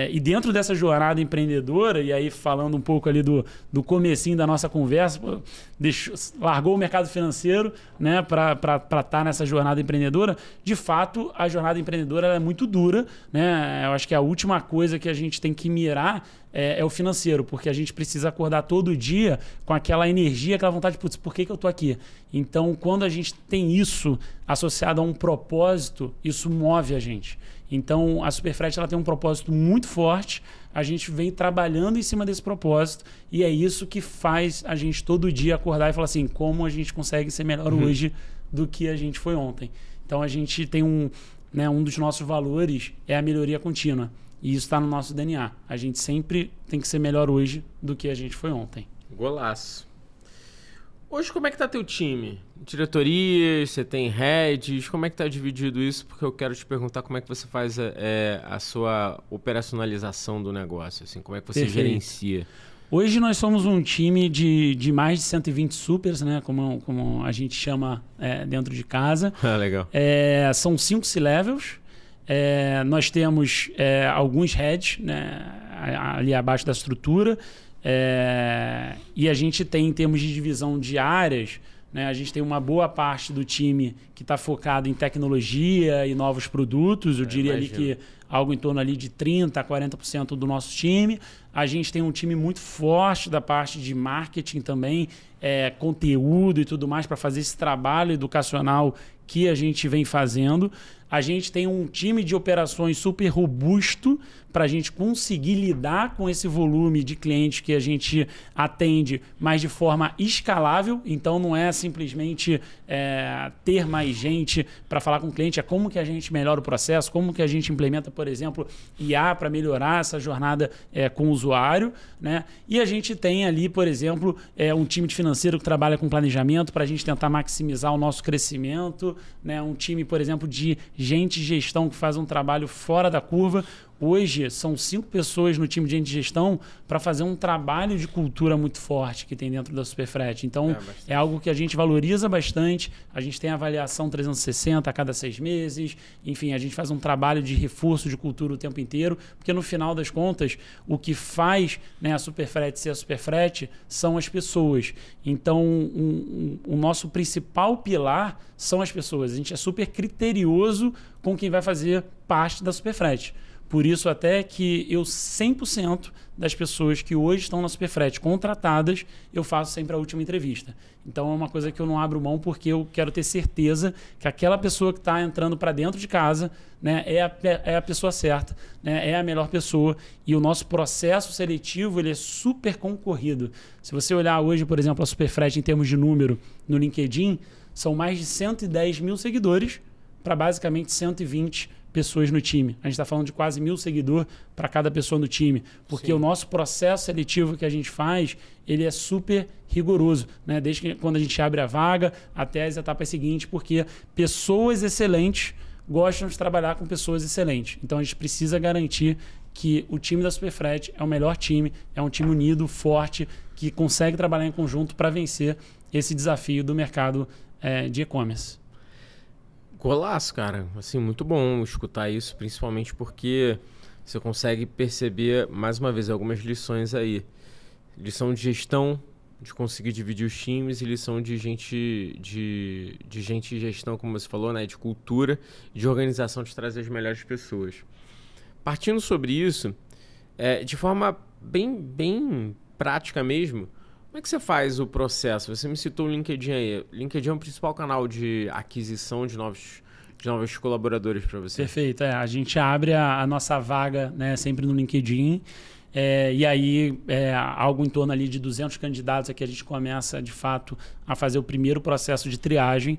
E dentro dessa jornada empreendedora, e aí falando um pouco ali do comecinho da nossa conversa, largou o mercado financeiro, né, para estar nessa jornada empreendedora. De fato, a jornada empreendedora ela é muito dura, né? Eu acho que a última coisa que a gente tem que mirar é o financeiro, porque a gente precisa acordar todo dia com aquela energia, aquela vontade de, putz, por que eu estou aqui? Então, quando a gente tem isso associado a um propósito, isso move a gente. Então, a Superfrete ela tem um propósito muito forte, a gente vem trabalhando em cima desse propósito e é isso que faz a gente todo dia acordar e falar assim, como a gente consegue ser melhor hoje do que a gente foi ontem. Então, a gente tem um dos nossos valores é a melhoria contínua e isso está no nosso DNA. A gente sempre tem que ser melhor hoje do que a gente foi ontem. Golaço. Hoje, como é que tá teu time? Diretorias, você tem heads, como é que tá dividido isso? Porque eu quero te perguntar como é que você faz a sua operacionalização do negócio, assim, como é que você gerencia? Hoje nós somos um time de mais de 120 supers, né? Como a gente chama dentro de casa. Legal. São 5 C-levels. Nós temos alguns heads, né, ali abaixo da estrutura. E a gente tem, em termos de divisão de áreas, né, a gente tem uma boa parte do time que está focado em tecnologia e novos produtos. Eu diria ali que algo em torno ali de 30% a 40% do nosso time. A gente tem um time muito forte da parte de marketing também, conteúdo e tudo mais para fazer esse trabalho educacional que a gente vem fazendo. A gente tem um time de operações super robusto para a gente conseguir lidar com esse volume de clientes que a gente atende, mas de forma escalável. Então, não é simplesmente ter mais gente para falar com o cliente, é como que a gente melhora o processo, como que a gente implementa, por exemplo, IA para melhorar essa jornada com o usuário, né? E a gente tem ali, por exemplo, um time de financeiro que trabalha com planejamento para a gente tentar maximizar o nosso crescimento, né? Um time, por exemplo, de gente de gestão que faz um trabalho fora da curva. Hoje são 5 pessoas no time de gente de gestão para fazer um trabalho de cultura muito forte que tem dentro da Superfrete. Então, é algo que a gente valoriza bastante. A gente tem avaliação 360 a cada 6 meses. Enfim, a gente faz um trabalho de reforço de cultura o tempo inteiro, porque no final das contas, o que faz, né, a Superfrete ser a Superfrete são as pessoas. Então, o nosso principal pilar são as pessoas. A gente é super criterioso com quem vai fazer parte da Superfrete. Por isso até que eu 100% das pessoas que hoje estão na Superfret contratadas, eu faço sempre a última entrevista. Então é uma coisa que eu não abro mão porque eu quero ter certeza que aquela pessoa que está entrando para dentro de casa, né, é a pessoa certa, né, é a melhor pessoa. E o nosso processo seletivo ele é super concorrido. Se você olhar hoje, por exemplo, a Superfret em termos de número no LinkedIn, são mais de 110 mil seguidores para basicamente 120 pessoas no time. A gente está falando de quase 1.000 seguidores para cada pessoa no time, porque o nosso processo seletivo que a gente faz, ele é super rigoroso, né? Desde que, quando a gente abre a vaga até as etapas seguintes, porque pessoas excelentes gostam de trabalhar com pessoas excelentes. Então a gente precisa garantir que o time da Superfret é o melhor time, é um time unido, forte, que consegue trabalhar em conjunto para vencer esse desafio do mercado de e-commerce. Golaço, cara. Assim, muito bom escutar isso, principalmente porque você consegue perceber, mais uma vez, algumas lições aí. Lição de gestão, de conseguir dividir os times, e lição de gente de gestão, como você falou, né? De cultura, de organização, de trazer as melhores pessoas. Partindo sobre isso, de forma bem prática mesmo, como é que você faz o processo? Você me citou o LinkedIn aí. LinkedIn é o principal canal de aquisição de novos colaboradores para você. Perfeito. A gente abre a nossa vaga, né, sempre no LinkedIn. E aí, algo em torno ali de 200 candidatos aqui, a gente começa, de fato, a fazer o primeiro processo de triagem.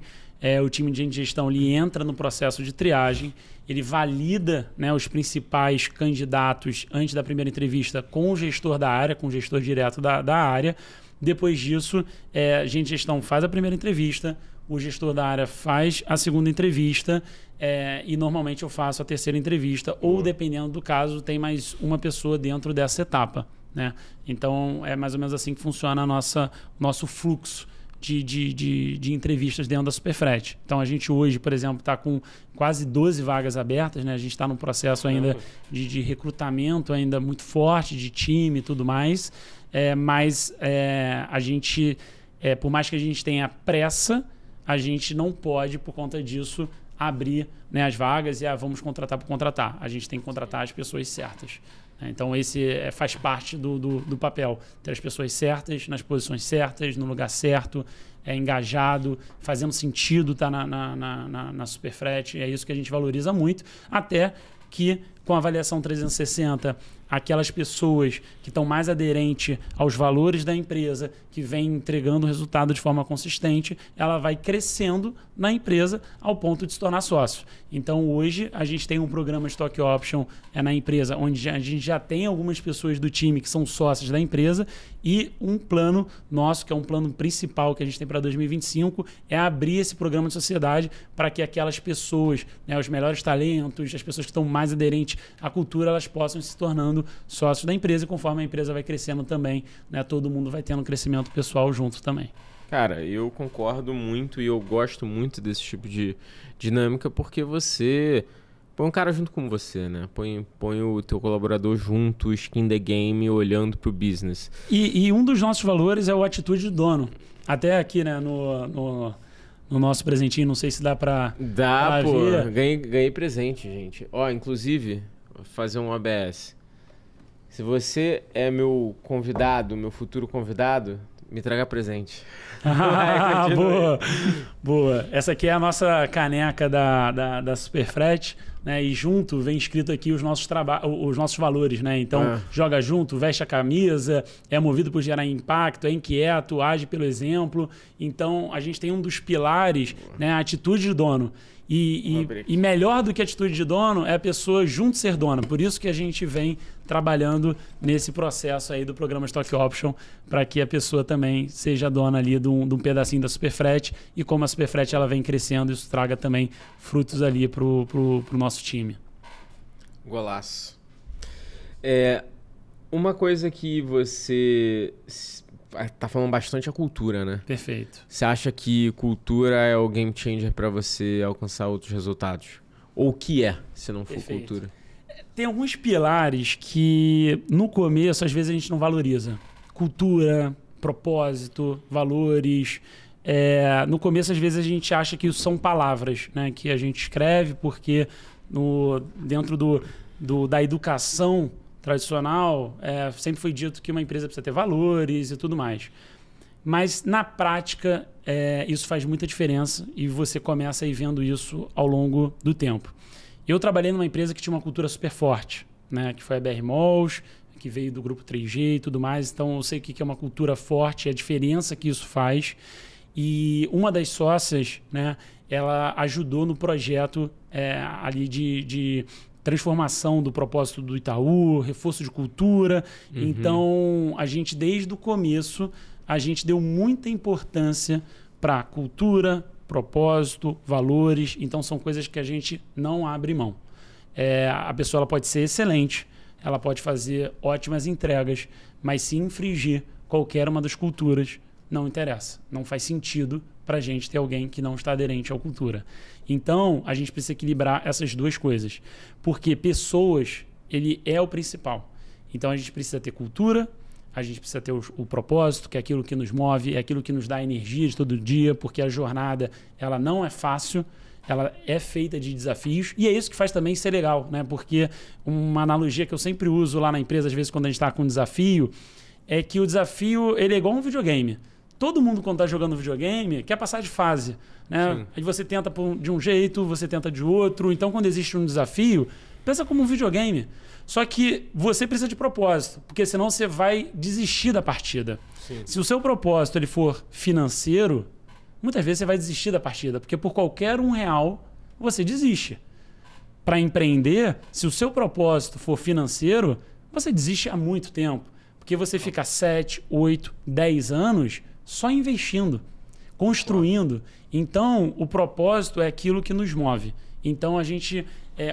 O time de gestão ele entra no processo de triagem, ele valida, né, os principais candidatos antes da primeira entrevista com o gestor da área, com o gestor direto da área. Depois disso, a gente de gestão faz a primeira entrevista, o gestor da área faz a segunda entrevista e normalmente eu faço a terceira entrevista, ou dependendo do caso, tem mais uma pessoa dentro dessa etapa, né? Então, é mais ou menos assim que funciona o nosso fluxo de entrevistas dentro da Superfret. Então, a gente hoje, por exemplo, está com quase 12 vagas abertas, né? A gente está num processo ainda de recrutamento ainda muito forte, de time e tudo mais. Mas a gente, por mais que a gente tenha pressa, a gente não pode, por conta disso, abrir, né, as vagas e vamos contratar por contratar. A gente tem que contratar as pessoas certas. Então, esse faz parte do papel. Ter as pessoas certas, nas posições certas, no lugar certo, engajado, fazendo sentido estar na Superfret. É isso que a gente valoriza muito, até que com a avaliação 360, aquelas pessoas que estão mais aderentes aos valores da empresa, que vem entregando resultado de forma consistente, ela vai crescendo na empresa ao ponto de se tornar sócio. Então, hoje, a gente tem um programa Stock Option na empresa, onde a gente já tem algumas pessoas do time que são sócios da empresa, e um plano nosso, que é um plano principal que a gente tem para 2025, é abrir esse programa de sociedade para que aquelas pessoas, né, os melhores talentos, as pessoas que estão mais aderentes à cultura, elas possam se tornando sócios da empresa, e conforme a empresa vai crescendo também, né, todo mundo vai tendo crescimento pessoal junto também. Cara, eu concordo muito e eu gosto muito desse tipo de dinâmica, porque você põe um cara junto com você, né? Põe o teu colaborador junto, skin the game, olhando pro business. E um dos nossos valores é o atitude de dono. Até aqui, né, no nosso presentinho, não sei se dá pra... Dá, pô. Ganhei presente, gente. Ó, inclusive, vou fazer um ABS. Se você é meu convidado, meu futuro convidado, me traga presente. Boa. Essa aqui é a nossa caneca da Superfret, né? E junto vem escrito aqui os nossos valores, né? Então, joga junto, veste a camisa, é movido por gerar impacto, é inquieto, age pelo exemplo. Então, a gente tem um dos pilares, né? A atitude de dono. E melhor do que a atitude de dono é a pessoa junto ser dona. Por isso que a gente vem trabalhando nesse processo aí do programa Stock Option, para que a pessoa também seja dona ali de um pedacinho da Superfret, e como a Superfret ela vem crescendo, isso traga também frutos ali pro nosso time. Golaço. Uma coisa que você tá falando bastante a cultura, né? Perfeito. Você acha que cultura é o game changer para você alcançar outros resultados? Ou o que é, se não for cultura? Tem alguns pilares que no começo às vezes a gente não valoriza. Cultura, propósito, valores. No começo às vezes a gente acha que isso são palavras, né? Que a gente escreve porque dentro da educação tradicional, sempre foi dito que uma empresa precisa ter valores e tudo mais. Mas, na prática, isso faz muita diferença e você começa a ir vendo isso ao longo do tempo. Eu trabalhei numa empresa que tinha uma cultura super forte, né? Que foi a BR Malls, que veio do grupo 3G e tudo mais. Então, eu sei o que é uma cultura forte, a diferença que isso faz. E uma das sócias, né, ela ajudou no projeto ali de transformação do propósito do Itaú, reforço de cultura. Então, a gente, desde o começo, a gente deu muita importância para cultura, propósito, valores. Então, são coisas que a gente não abre mão. A pessoa ela pode ser excelente, ela pode fazer ótimas entregas, mas se infringir qualquer uma das culturas, não interessa. Não faz sentido para a gente ter alguém que não está aderente à cultura. Então, a gente precisa equilibrar essas duas coisas. Porque pessoas, ele é o principal. Então, a gente precisa ter cultura, a gente precisa ter o propósito, que é aquilo que nos move, é aquilo que nos dá energia de todo dia, porque a jornada ela não é fácil, ela é feita de desafios, e é isso que faz também ser legal, né? Porque uma analogia que eu sempre uso lá na empresa, às vezes quando a gente está com um desafio, é que o desafio ele é igual um videogame. Todo mundo, quando está jogando videogame, quer passar de fase, né? Aí você tenta de um jeito, você tenta de outro. Então, quando existe um desafio, pensa como um videogame. Só que você precisa de propósito, porque senão você vai desistir da partida. Sim. Se o seu propósito ele for financeiro, muitas vezes você vai desistir da partida, porque por qualquer R$1 você desiste. Para empreender, se o seu propósito for financeiro, você desiste há muito tempo. Porque você fica 7, 8, 10 anos só investindo, construindo. Então, o propósito é aquilo que nos move. Então, a gente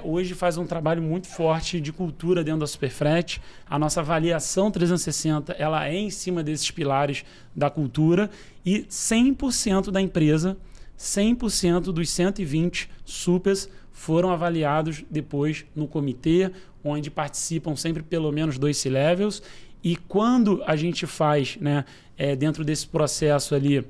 hoje faz um trabalho muito forte de cultura dentro da Superfret. A nossa avaliação 360 ela é em cima desses pilares da cultura e 100% da empresa, 100% dos 120 supers foram avaliados depois no comitê, onde participam sempre pelo menos 2 C-levels. E quando a gente faz, né, dentro desse processo ali,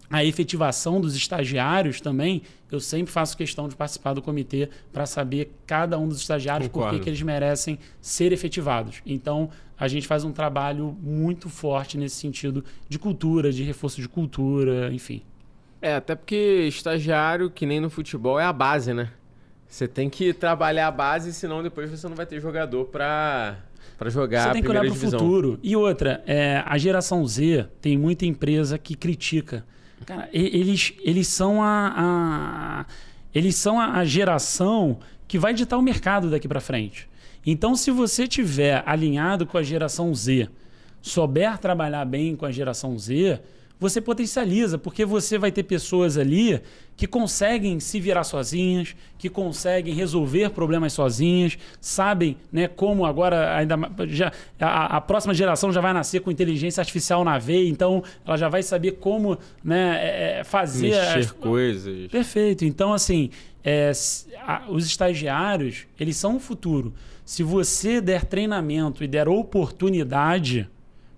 a efetivação dos estagiários também, eu sempre faço questão de participar do comitê para saber cada um dos estagiários por que eles merecem ser efetivados. Então, a gente faz um trabalho muito forte nesse sentido de cultura, de reforço de cultura, enfim. Até porque estagiário, que nem no futebol, é a base, né? Você tem que trabalhar a base, senão depois você não vai ter jogador para jogar a primeira divisão. Você tem que olhar para o futuro. E outra, a geração Z tem muita empresa que critica. Cara, eles são a geração que vai ditar o mercado daqui para frente. Então, se você tiver alinhado com a geração Z, souber trabalhar bem com a geração Z, você potencializa, porque você vai ter pessoas ali que conseguem se virar sozinhas, que conseguem resolver problemas sozinhas, sabem, né, como agora a próxima geração já vai nascer com inteligência artificial na veia, então ela já vai saber como, né, fazer... Mexer coisas. Perfeito. Então, assim, os estagiários, eles são o futuro. Se você der treinamento e der oportunidade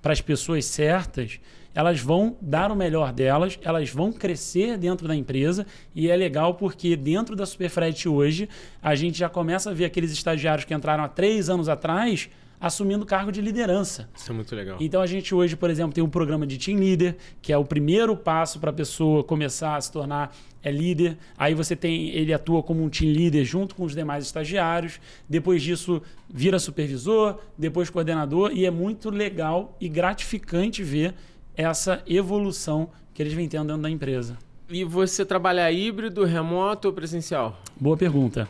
para as pessoas certas, elas vão dar o melhor delas, elas vão crescer dentro da empresa e é legal porque dentro da Superfret hoje a gente já começa a ver aqueles estagiários que entraram há 3 anos atrás assumindo cargo de liderança. Isso é muito legal. Então a gente hoje, por exemplo, tem um programa de Team Leader, que é o primeiro passo para a pessoa começar a se tornar líder. Aí ele atua como um Team Leader junto com os demais estagiários. Depois disso, vira supervisor, depois coordenador e é muito legal e gratificante ver essa evolução que eles vêm tendo dentro da empresa. E você trabalha híbrido, remoto ou presencial? Boa pergunta.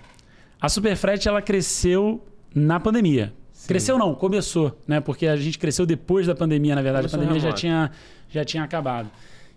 A Superfret ela cresceu na pandemia. Sim. Cresceu não, começou, né? Porque a gente cresceu depois da pandemia, na verdade. Começou a pandemia já tinha acabado.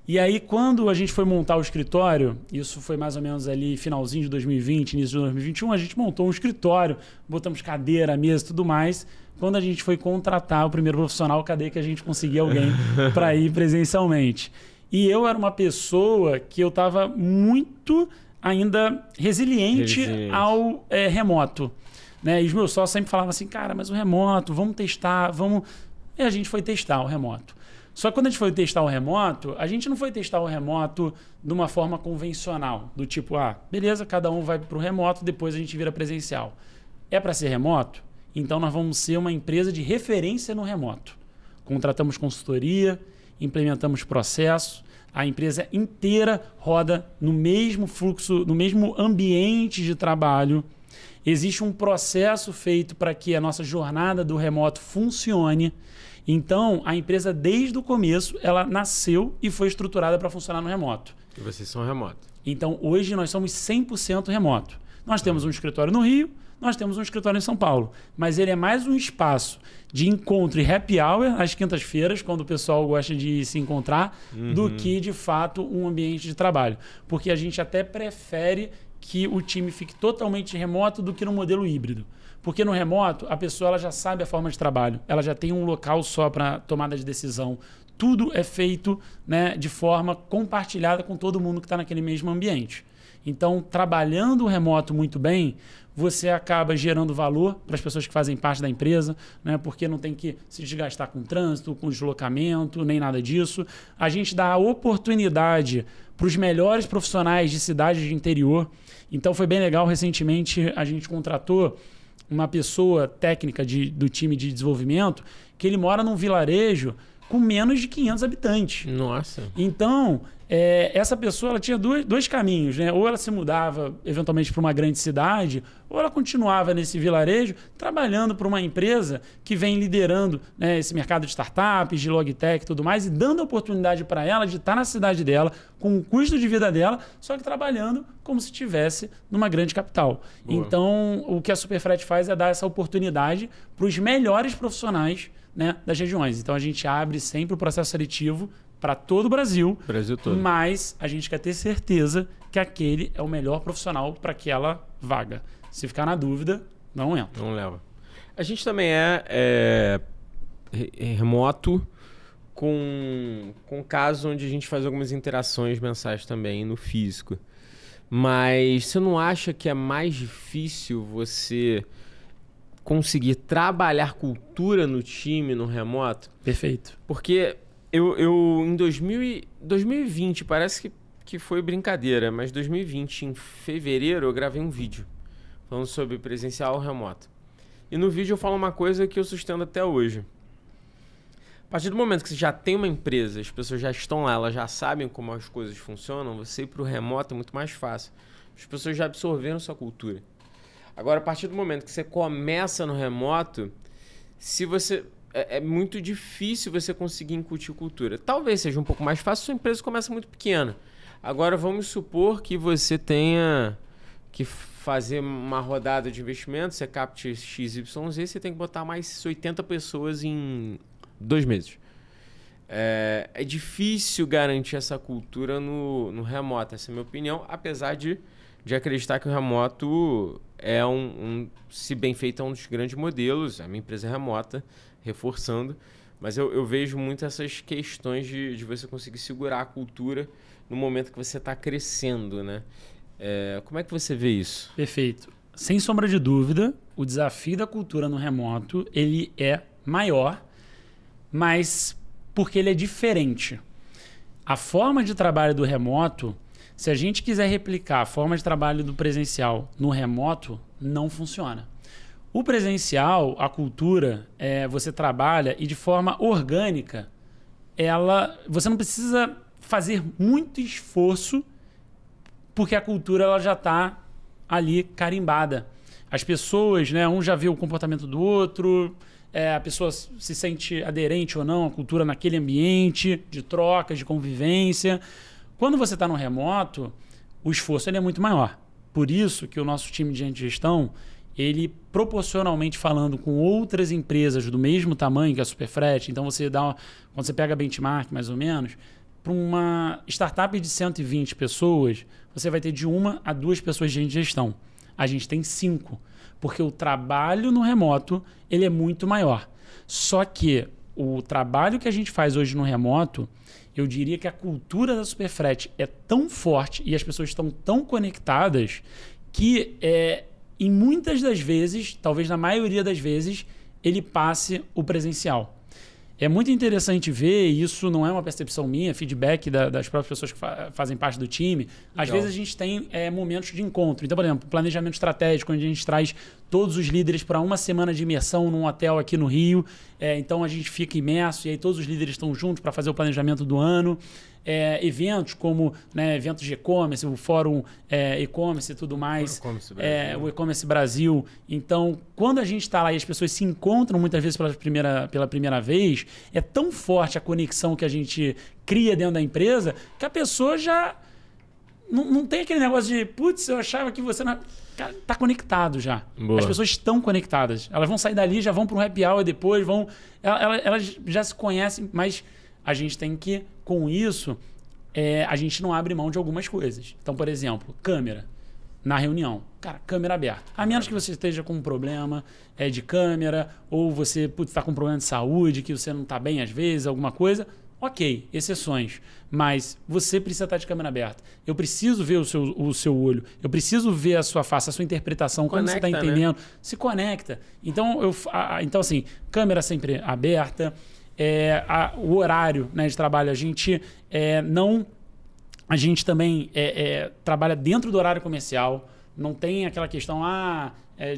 E aí, quando a gente foi montar o escritório, isso foi mais ou menos ali finalzinho de 2020, início de 2021, a gente montou um escritório, botamos cadeira, mesa e tudo mais. Quando a gente foi contratar o primeiro profissional, cadê que a gente conseguia alguém para ir presencialmente? E eu era uma pessoa que eu estava muito ainda resiliente ao remoto. Né? E os meus sócios sempre falavam assim, cara, mas o remoto, vamos testar, vamos... E a gente foi testar o remoto. Só que quando a gente foi testar o remoto, a gente não foi testar o remoto de uma forma convencional, do tipo, beleza, cada um vai para o remoto, depois a gente vira presencial. É para ser remoto? Então nós vamos ser uma empresa de referência no remoto. Contratamos consultoria, implementamos processo, a empresa inteira roda no mesmo fluxo, no mesmo ambiente de trabalho. Existe um processo feito para que a nossa jornada do remoto funcione. Então, a empresa, desde o começo, ela nasceu e foi estruturada para funcionar no remoto. E vocês são remoto. Então, hoje nós somos 100% remoto. Nós temos um escritório no Rio, nós temos um escritório em São Paulo. Mas ele é mais um espaço de encontro e happy hour às quintas-feiras, quando o pessoal gosta de se encontrar, do que, de fato, um ambiente de trabalho. Porque a gente até prefere que o time fique totalmente remoto do que no modelo híbrido. Porque no remoto, a pessoa ela já sabe a forma de trabalho, ela já tem um local só para tomada de decisão. Tudo é feito, né, de forma compartilhada com todo mundo que está naquele mesmo ambiente. Então, trabalhando o remoto muito bem, você acaba gerando valor para as pessoas que fazem parte da empresa, né? Porque não tem que se desgastar com trânsito, com deslocamento, nem nada disso. A gente dá a oportunidade para os melhores profissionais de cidades de interior. Então, foi bem legal. Recentemente, a gente contratou uma pessoa técnica do time de desenvolvimento que ele mora num vilarejo com menos de 500 habitantes. Nossa. Então, essa pessoa ela tinha dois caminhos, né? Ou ela se mudava eventualmente para uma grande cidade, ou ela continuava nesse vilarejo trabalhando para uma empresa que vem liderando, né, esse mercado de startups, de logtech e tudo mais, e dando a oportunidade para ela de estar na cidade dela, com o custo de vida dela, só que trabalhando como se estivesse numa grande capital. Boa. Então, o que a Superfret faz é dar essa oportunidade para os melhores profissionais, né, das regiões. Então, a gente abre sempre o processo seletivo para todo o Brasil todo. Mas a gente quer ter certeza que aquele é o melhor profissional para aquela vaga. Se ficar na dúvida, não entra. Não leva. A gente também é remoto com casos onde a gente faz algumas interações mensais também no físico. Mas você não acha que é mais difícil você conseguir trabalhar cultura no time, no remoto? Perfeito. Porque eu em 2020, parece que foi brincadeira, mas 2020, em fevereiro, eu gravei um vídeo falando sobre presencial ou remoto. E no vídeo eu falo uma coisa que eu sustento até hoje. A partir do momento que você já tem uma empresa, as pessoas já estão lá, elas já sabem como as coisas funcionam, você ir para o remoto é muito mais fácil. As pessoas já absorveram sua cultura. Agora, a partir do momento que você começa no remoto, se você... É muito difícil você conseguir incutir cultura. Talvez seja um pouco mais fácil se sua empresa começa muito pequena. Agora, vamos supor que você tenha que fazer uma rodada de investimento, você capte XYZ, você tem que botar mais 80 pessoas em 2 meses. É difícil garantir essa cultura no remoto, essa é a minha opinião, apesar de acreditar que o remoto é se bem feito, é um dos grandes modelos. A minha empresa é remota, reforçando, mas eu vejo muito essas questões de você conseguir segurar a cultura no momento que você está crescendo, né? Como é que você vê isso? Perfeito. Sem sombra de dúvida, o desafio da cultura no remoto ele é maior, mas porque ele é diferente. A forma de trabalho do remoto, se a gente quiser replicar a forma de trabalho do presencial no remoto, não funciona. O presencial, a cultura, você trabalha e de forma orgânica, você não precisa fazer muito esforço porque a cultura ela já está ali carimbada. As pessoas, né, um já vê o comportamento do outro, a pessoa se sente aderente ou não à cultura naquele ambiente de trocas, de convivência. Quando você está no remoto, o esforço ele é muito maior. Por isso que o nosso time de gestão, ele proporcionalmente falando com outras empresas do mesmo tamanho que a Superfret, então quando você pega a benchmark mais ou menos, para uma startup de 120 pessoas, você vai ter de 1 a 2 pessoas de gestão. A gente tem 5, porque o trabalho no remoto ele é muito maior. Só que o trabalho que a gente faz hoje no remoto, eu diria que a cultura da Superfret é tão forte e as pessoas estão tão conectadas que em muitas das vezes, talvez na maioria das vezes, ele passe o presencial. é muito interessante ver, e isso não é uma percepção minha, feedback das próprias pessoas que fazem parte do time. Às vezes a gente tem momentos de encontro. Então, por exemplo, planejamento estratégico, onde a gente traz todos os líderes para uma semana de imersão num hotel aqui no Rio. Então, a gente fica imerso e aí todos os líderes estão juntos para fazer o planejamento do ano. Eventos como eventos de e-commerce, o fórum e-commerce e tudo mais, o e-commerce Brasil. Então, quando a gente está lá e as pessoas se encontram muitas vezes pela primeira vez, é tão forte a conexão que a gente cria dentro da empresa que a pessoa já não tem aquele negócio de putz, eu achava que você não... Cara, tá conectado já. Boa. As pessoas estão conectadas. Elas vão sair dali, já vão para um happy hour depois, elas já se conhecem, mas a gente tem que, com isso, a gente não abre mão de algumas coisas. Então, por exemplo, câmera na reunião. Cara, câmera aberta. A menos que você esteja com um problema de câmera, ou você está com um problema de saúde, que você não está bem às vezes, alguma coisa, ok, exceções. Mas você precisa estar de câmera aberta. Eu preciso ver o seu olho. Eu preciso ver a sua face, a sua interpretação, como você está entendendo. Né? Se conecta. Então, assim, câmera sempre aberta. O horário de trabalho, a gente também trabalha dentro do horário comercial. Não tem aquela questão,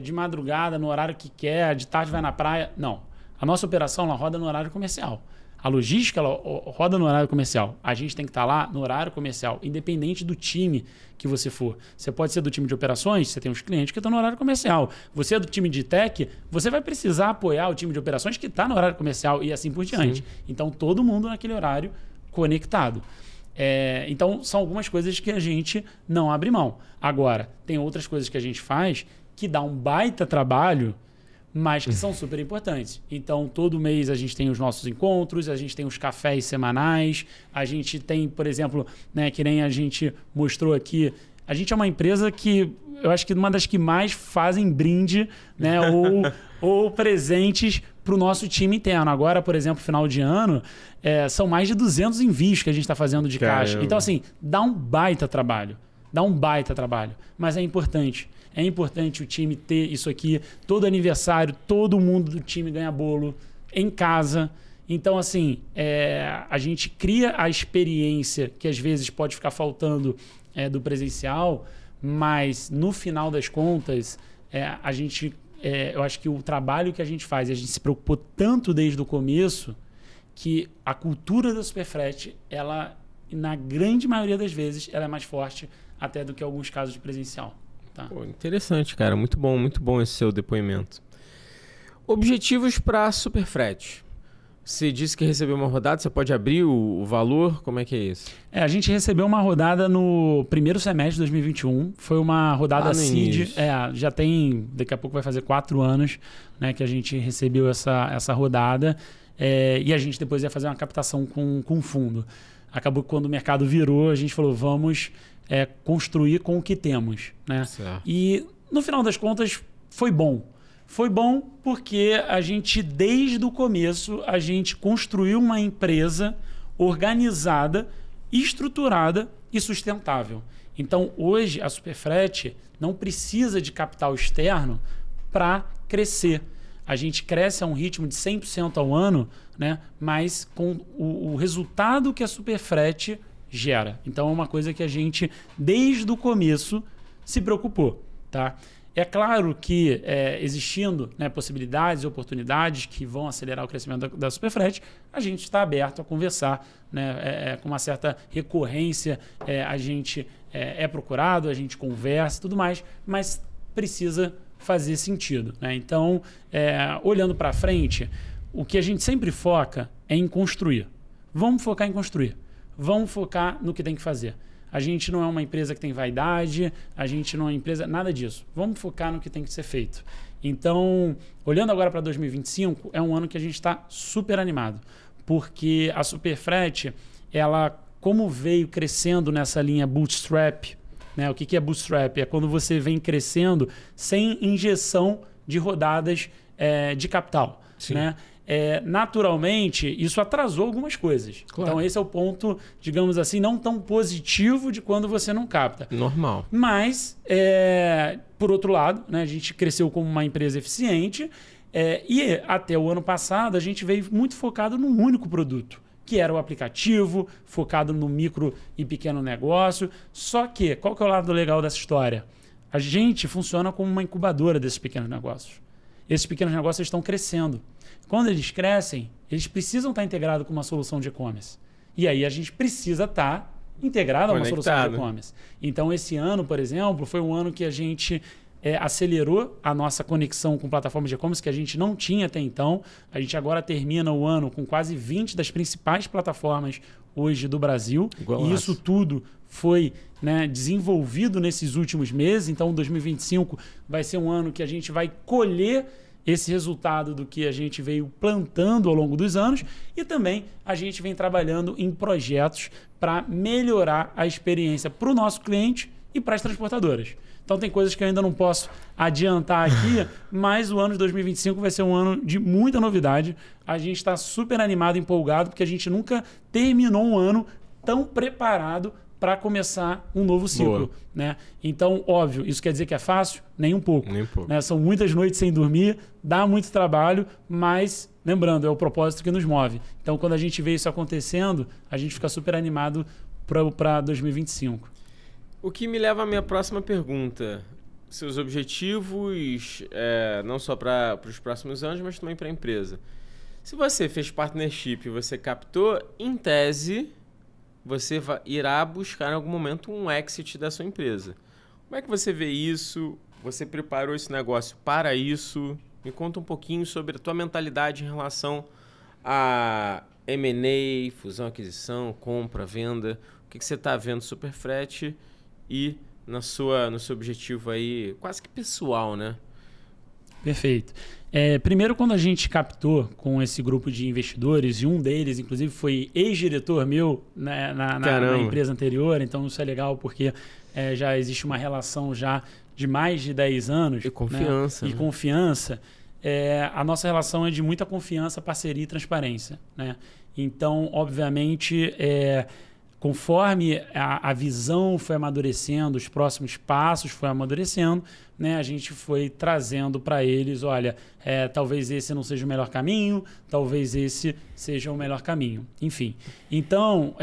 de madrugada, no horário que quer, de tarde vai na praia. Não. A nossa operação ela roda no horário comercial. A logística ela roda no horário comercial. A gente tem que estar lá no horário comercial, independente do time que você for. Você pode ser do time de operações, você tem uns clientes que estão no horário comercial. Você é do time de tech, você vai precisar apoiar o time de operações que está no horário comercial e assim por diante. Sim. Então, todo mundo naquele horário conectado. Então, são algumas coisas que a gente não abre mão. Agora, tem outras coisas que a gente faz que dá um baita trabalho, mas que são super importantes. Então, todo mês a gente tem os nossos encontros, a gente tem os cafés semanais, a gente tem, por exemplo, que nem a gente mostrou aqui, a gente é uma empresa que eu acho que uma das que mais fazem brinde, ou presentes para o nosso time interno. Agora, por exemplo, final de ano, são mais de 200 envios que a gente está fazendo de caixa. Então, assim, dá um baita trabalho. Mas é importante. É importante o time ter isso aqui. Todo aniversário, todo mundo do time ganha bolo em casa. Então, assim, a gente cria a experiência que às vezes pode ficar faltando do presencial, mas no final das contas, a gente, eu acho que o trabalho que a gente faz, a gente se preocupou tanto desde o começo que a cultura da Superfrete, ela, na grande maioria das vezes, ela é mais forte até do que alguns casos de presencial. Tá. Pô, interessante, cara. Muito bom esse seu depoimento. Objetivos para Superfrete. Você disse que recebeu uma rodada, você pode abrir o valor? Como é que é isso? A gente recebeu uma rodada no primeiro semestre de 2021. Foi uma rodada seed. Já tem, daqui a pouco vai fazer 4 anos, que a gente recebeu essa rodada. E a gente depois ia fazer uma captação com fundo. Acabou que quando o mercado virou, a gente falou, vamos construir com o que temos. Né? E no final das contas, foi bom. Foi bom porque a gente, desde o começo, a gente construiu uma empresa organizada, estruturada e sustentável. Então, hoje, a Superfrete não precisa de capital externo para crescer. A gente cresce a um ritmo de 100% ao ano, né? Mas com o resultado que a Superfrete gera. Então, é uma coisa que a gente, desde o começo, se preocupou. Tá? É claro que, existindo possibilidades e oportunidades que vão acelerar o crescimento da Superfrete, a gente está aberto a conversar, com uma certa recorrência, a gente é procurado, a gente conversa e tudo mais, mas precisa fazer sentido. Né? Então, olhando para frente, o que a gente sempre foca é em construir. Vamos focar em construir. Vamos focar no que tem que fazer. A gente não é uma empresa que tem vaidade, a gente não é uma empresa... Nada disso. Vamos focar no que tem que ser feito. Então, olhando agora para 2025, é um ano que a gente está super animado. Porque a Superfrete, ela, como veio crescendo nessa linha bootstrap, né? O que é bootstrap? É quando você vem crescendo sem injeção de rodadas de capital. Né? Naturalmente, isso atrasou algumas coisas. Claro. Então, esse é o ponto, digamos assim, não tão positivo de quando você não capta. Normal. Mas, por outro lado, né, a gente cresceu como uma empresa eficiente E até o ano passado a gente veio muito focado num único produto, que era o aplicativo, focado no micro e pequeno negócio. Só que, qual que é o lado legal dessa história? A gente funciona como uma incubadora desses pequenos negócios. Esses pequenos negócios estão crescendo. Quando eles crescem, eles precisam estar integrados com uma solução de e-commerce. E aí a gente precisa estar integrado a uma solução de e-commerce. Então, esse ano, por exemplo, foi um ano que a gente acelerou a nossa conexão com plataformas de e-commerce que a gente não tinha até então. A gente agora termina o ano com quase 20 das principais plataformas hoje do Brasil. Golaço. E isso tudo foi, né, desenvolvido nesses últimos meses. Então, 2025 vai ser um ano que a gente vai colher esse resultado do que a gente veio plantando ao longo dos anos, e também a gente vem trabalhando em projetos para melhorar a experiência para o nosso cliente e para as transportadoras. Então tem coisas que eu ainda não posso adiantar aqui, mas o ano de 2025 vai ser um ano de muita novidade. A gente está super animado, empolgado, porque a gente nunca terminou um ano tão preparado para começar um novo ciclo. Né? Então, óbvio, isso quer dizer que é fácil? Nem um pouco. Nem um pouco. Né? São muitas noites sem dormir, dá muito trabalho, mas, lembrando, é o propósito que nos move. Então, quando a gente vê isso acontecendo, a gente fica super animado para 2025. O que me leva à minha próxima pergunta. Seus objetivos, não só para os próximos anos, mas também para a empresa. Se você fez partnership e você captou, em tese, você irá buscar em algum momento um exit da sua empresa. Como é que você vê isso? Você preparou esse negócio para isso? Me conta um pouquinho sobre a tua mentalidade em relação a M&A, fusão, aquisição, compra, venda. O que você está vendo Superfrete e no seu objetivo aí, quase que pessoal, né? Perfeito. Primeiro, quando a gente captou com esse grupo de investidores, e um deles, inclusive, foi ex-diretor meu, né, na empresa anterior, então isso é legal porque já existe uma relação já de mais de 10 anos. E confiança. Né? E confiança. A nossa relação é de muita confiança, parceria e transparência. Né? Então, obviamente, conforme a visão foi amadurecendo, os próximos passos foi amadurecendo, né, a gente foi trazendo para eles, olha, talvez esse não seja o melhor caminho, talvez esse seja o melhor caminho. Enfim, então,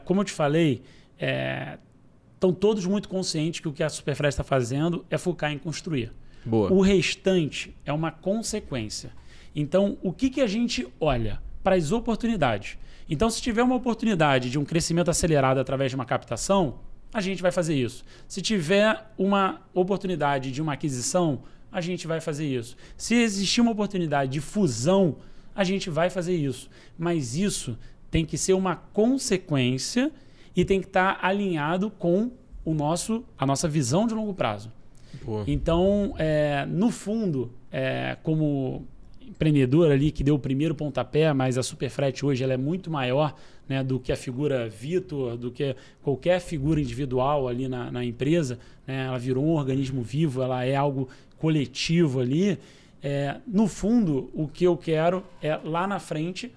como eu te falei, estão todos muito conscientes que o que a Superfrete está fazendo é focar em construir. Boa. O restante é uma consequência. Então, o que a gente olha? Para as oportunidades. Então, se tiver uma oportunidade de um crescimento acelerado através de uma captação, a gente vai fazer isso. Se tiver uma oportunidade de uma aquisição, a gente vai fazer isso. Se existir uma oportunidade de fusão, a gente vai fazer isso. Mas isso tem que ser uma consequência e tem que estar alinhado com a nossa visão de longo prazo. Boa. Então, no fundo, como empreendedor ali que deu o primeiro pontapé, mas a Superfrete hoje ela é muito maior, né, do que a figura Vitor, do que qualquer figura individual ali na empresa. Né? Ela virou um organismo vivo, ela é algo coletivo ali. No fundo, o que eu quero é, lá na frente,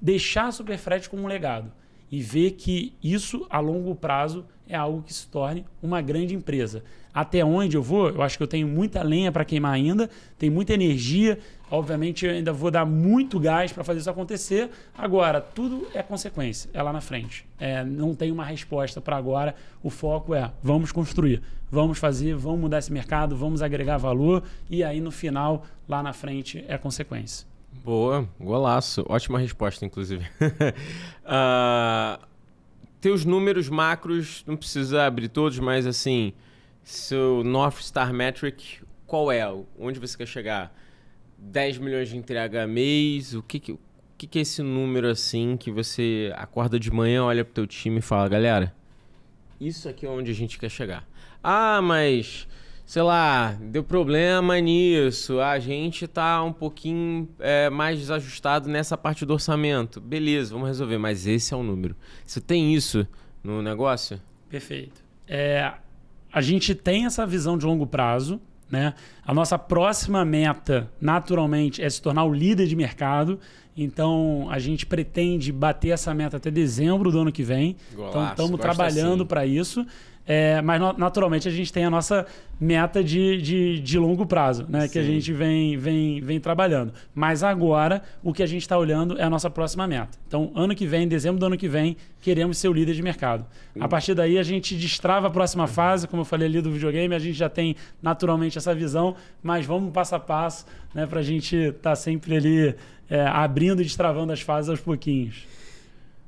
deixar a Superfrete como um legado e ver que isso, a longo prazo, é algo que se torne uma grande empresa. Até onde eu vou, eu acho que eu tenho muita lenha para queimar ainda, tenho muita energia, obviamente eu ainda vou dar muito gás para fazer isso acontecer. Agora, tudo é consequência, é lá na frente. Não tem uma resposta para agora, o foco é, vamos construir, vamos fazer, vamos mudar esse mercado, vamos agregar valor e aí no final, lá na frente, é consequência. Boa, golaço. Ótima resposta, inclusive. Teus números macros, não precisa abrir todos, mas assim, seu North Star Metric, qual é? Onde você quer chegar? 10 milhões de entrega mês? O que é esse número assim que você acorda de manhã, olha pro teu time e fala, galera, isso aqui é onde a gente quer chegar. Ah, mas, sei lá, deu problema nisso, a gente tá um pouquinho mais desajustado nessa parte do orçamento. Beleza, vamos resolver, mas esse é o número. Você tem isso no negócio? Perfeito. A gente tem essa visão de longo prazo, né? A nossa próxima meta, naturalmente, é se tornar o líder de mercado. Então, a gente pretende bater essa meta até dezembro do ano que vem. Golaço, Então, estamos trabalhando assim. para isso. Mas naturalmente a gente tem a nossa meta de longo prazo, né? Que a gente vem trabalhando. Mas agora o que a gente está olhando é a nossa próxima meta. Então, ano que vem, dezembro do ano que vem, queremos ser o líder de mercado. A partir daí a gente destrava a próxima fase, como eu falei ali do videogame, a gente já tem naturalmente essa visão, mas vamos passo a passo, né? Para a gente estar sempre ali abrindo e destravando as fases aos pouquinhos.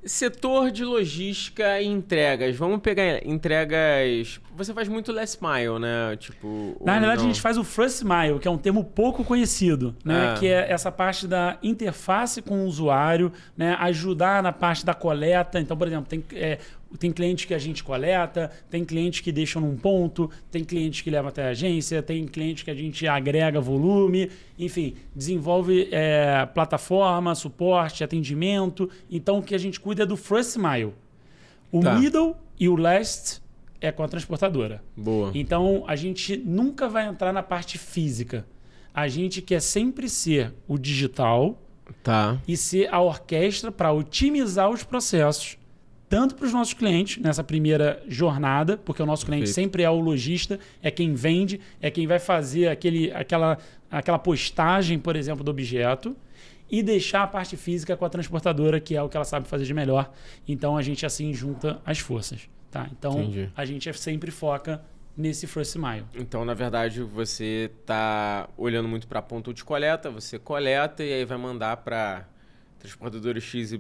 Setor de logística e entregas. Vamos pegar entregas... Você faz muito last mile, né? Tipo, na realidade, a gente faz o first mile, que é um termo pouco conhecido, né? Que é essa parte da interface com o usuário, né? Ajudar na parte da coleta. Então, por exemplo, tem clientes que a gente coleta, tem clientes que deixam num ponto, tem clientes que levam até a agência, tem clientes que a gente agrega volume, enfim, desenvolve plataforma, suporte, atendimento. Então, o que a gente cuida é do first mile. O middle e o last é com a transportadora. Boa. Então, a gente nunca vai entrar na parte física. A gente quer sempre ser o digital e ser a orquestra para otimizar os processos, tanto para os nossos clientes, nessa primeira jornada, porque o nosso cliente sempre é o lojista, é quem vende, é quem vai fazer aquela postagem, por exemplo, do objeto, e deixar a parte física com a transportadora, que é o que ela sabe fazer de melhor. Então, a gente assim junta as forças. Tá? Então, a gente sempre foca nesse first mile. Então, na verdade, você está olhando muito para a ponto de coleta, você coleta e aí vai mandar para transportadora XYZ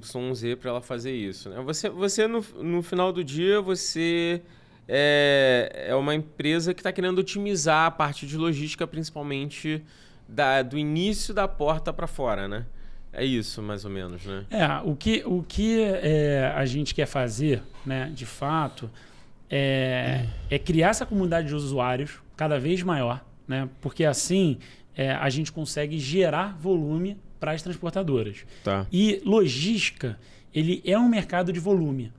para ela fazer isso. Né? Você no final do dia, você é uma empresa que está querendo otimizar a parte de logística, principalmente do início da porta para fora, né? É isso, mais ou menos, né? O que a gente quer fazer, né, de fato, é criar essa comunidade de usuários cada vez maior, né? Porque assim a gente consegue gerar volume para as transportadoras. E logística, ele é um mercado de volume.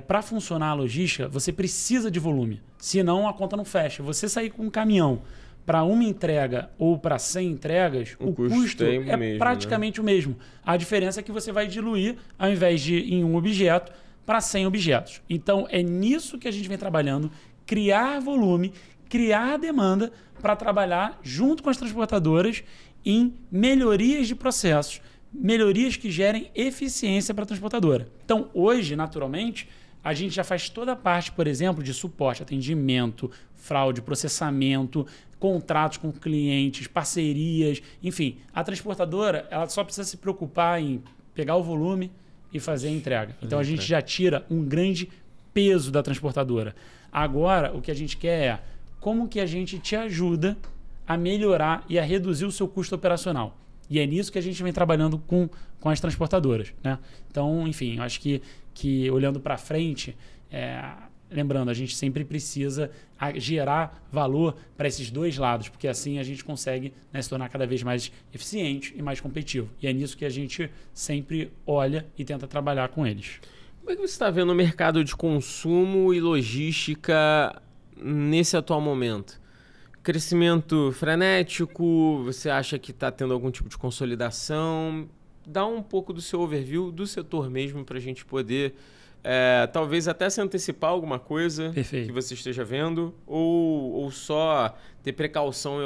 Para funcionar a logística, você precisa de volume, senão a conta não fecha. Você sair com um caminhão para uma entrega ou para 100 entregas, o custo é praticamente o mesmo. A diferença é que você vai diluir, ao invés de em um objeto, para 100 objetos. Então, é nisso que a gente vem trabalhando, criar volume, criar demanda para trabalhar junto com as transportadoras em melhorias de processos, melhorias que gerem eficiência para a transportadora. Então, hoje, naturalmente, a gente já faz toda a parte, por exemplo, de suporte, atendimento, fraude, processamento, contratos com clientes, parcerias, enfim. A transportadora, ela só precisa se preocupar em pegar o volume e fazer a entrega. Então, a gente já tira um grande peso da transportadora. Agora, o que a gente quer é como que a gente te ajuda a melhorar e a reduzir o seu custo operacional. E é nisso que a gente vem trabalhando com as transportadoras, né? Então, enfim, eu acho que olhando para frente, lembrando, a gente sempre precisa gerar valor para esses dois lados, porque assim a gente consegue, né, se tornar cada vez mais eficiente e mais competitivo. E é nisso que a gente sempre olha e tenta trabalhar com eles. Como é que você está vendo o mercado de consumo e logística nesse atual momento? Crescimento frenético? Você acha que está tendo algum tipo de consolidação? Dá um pouco do seu overview do setor mesmo para a gente poder talvez até se antecipar alguma coisa que você esteja vendo ou só ter precaução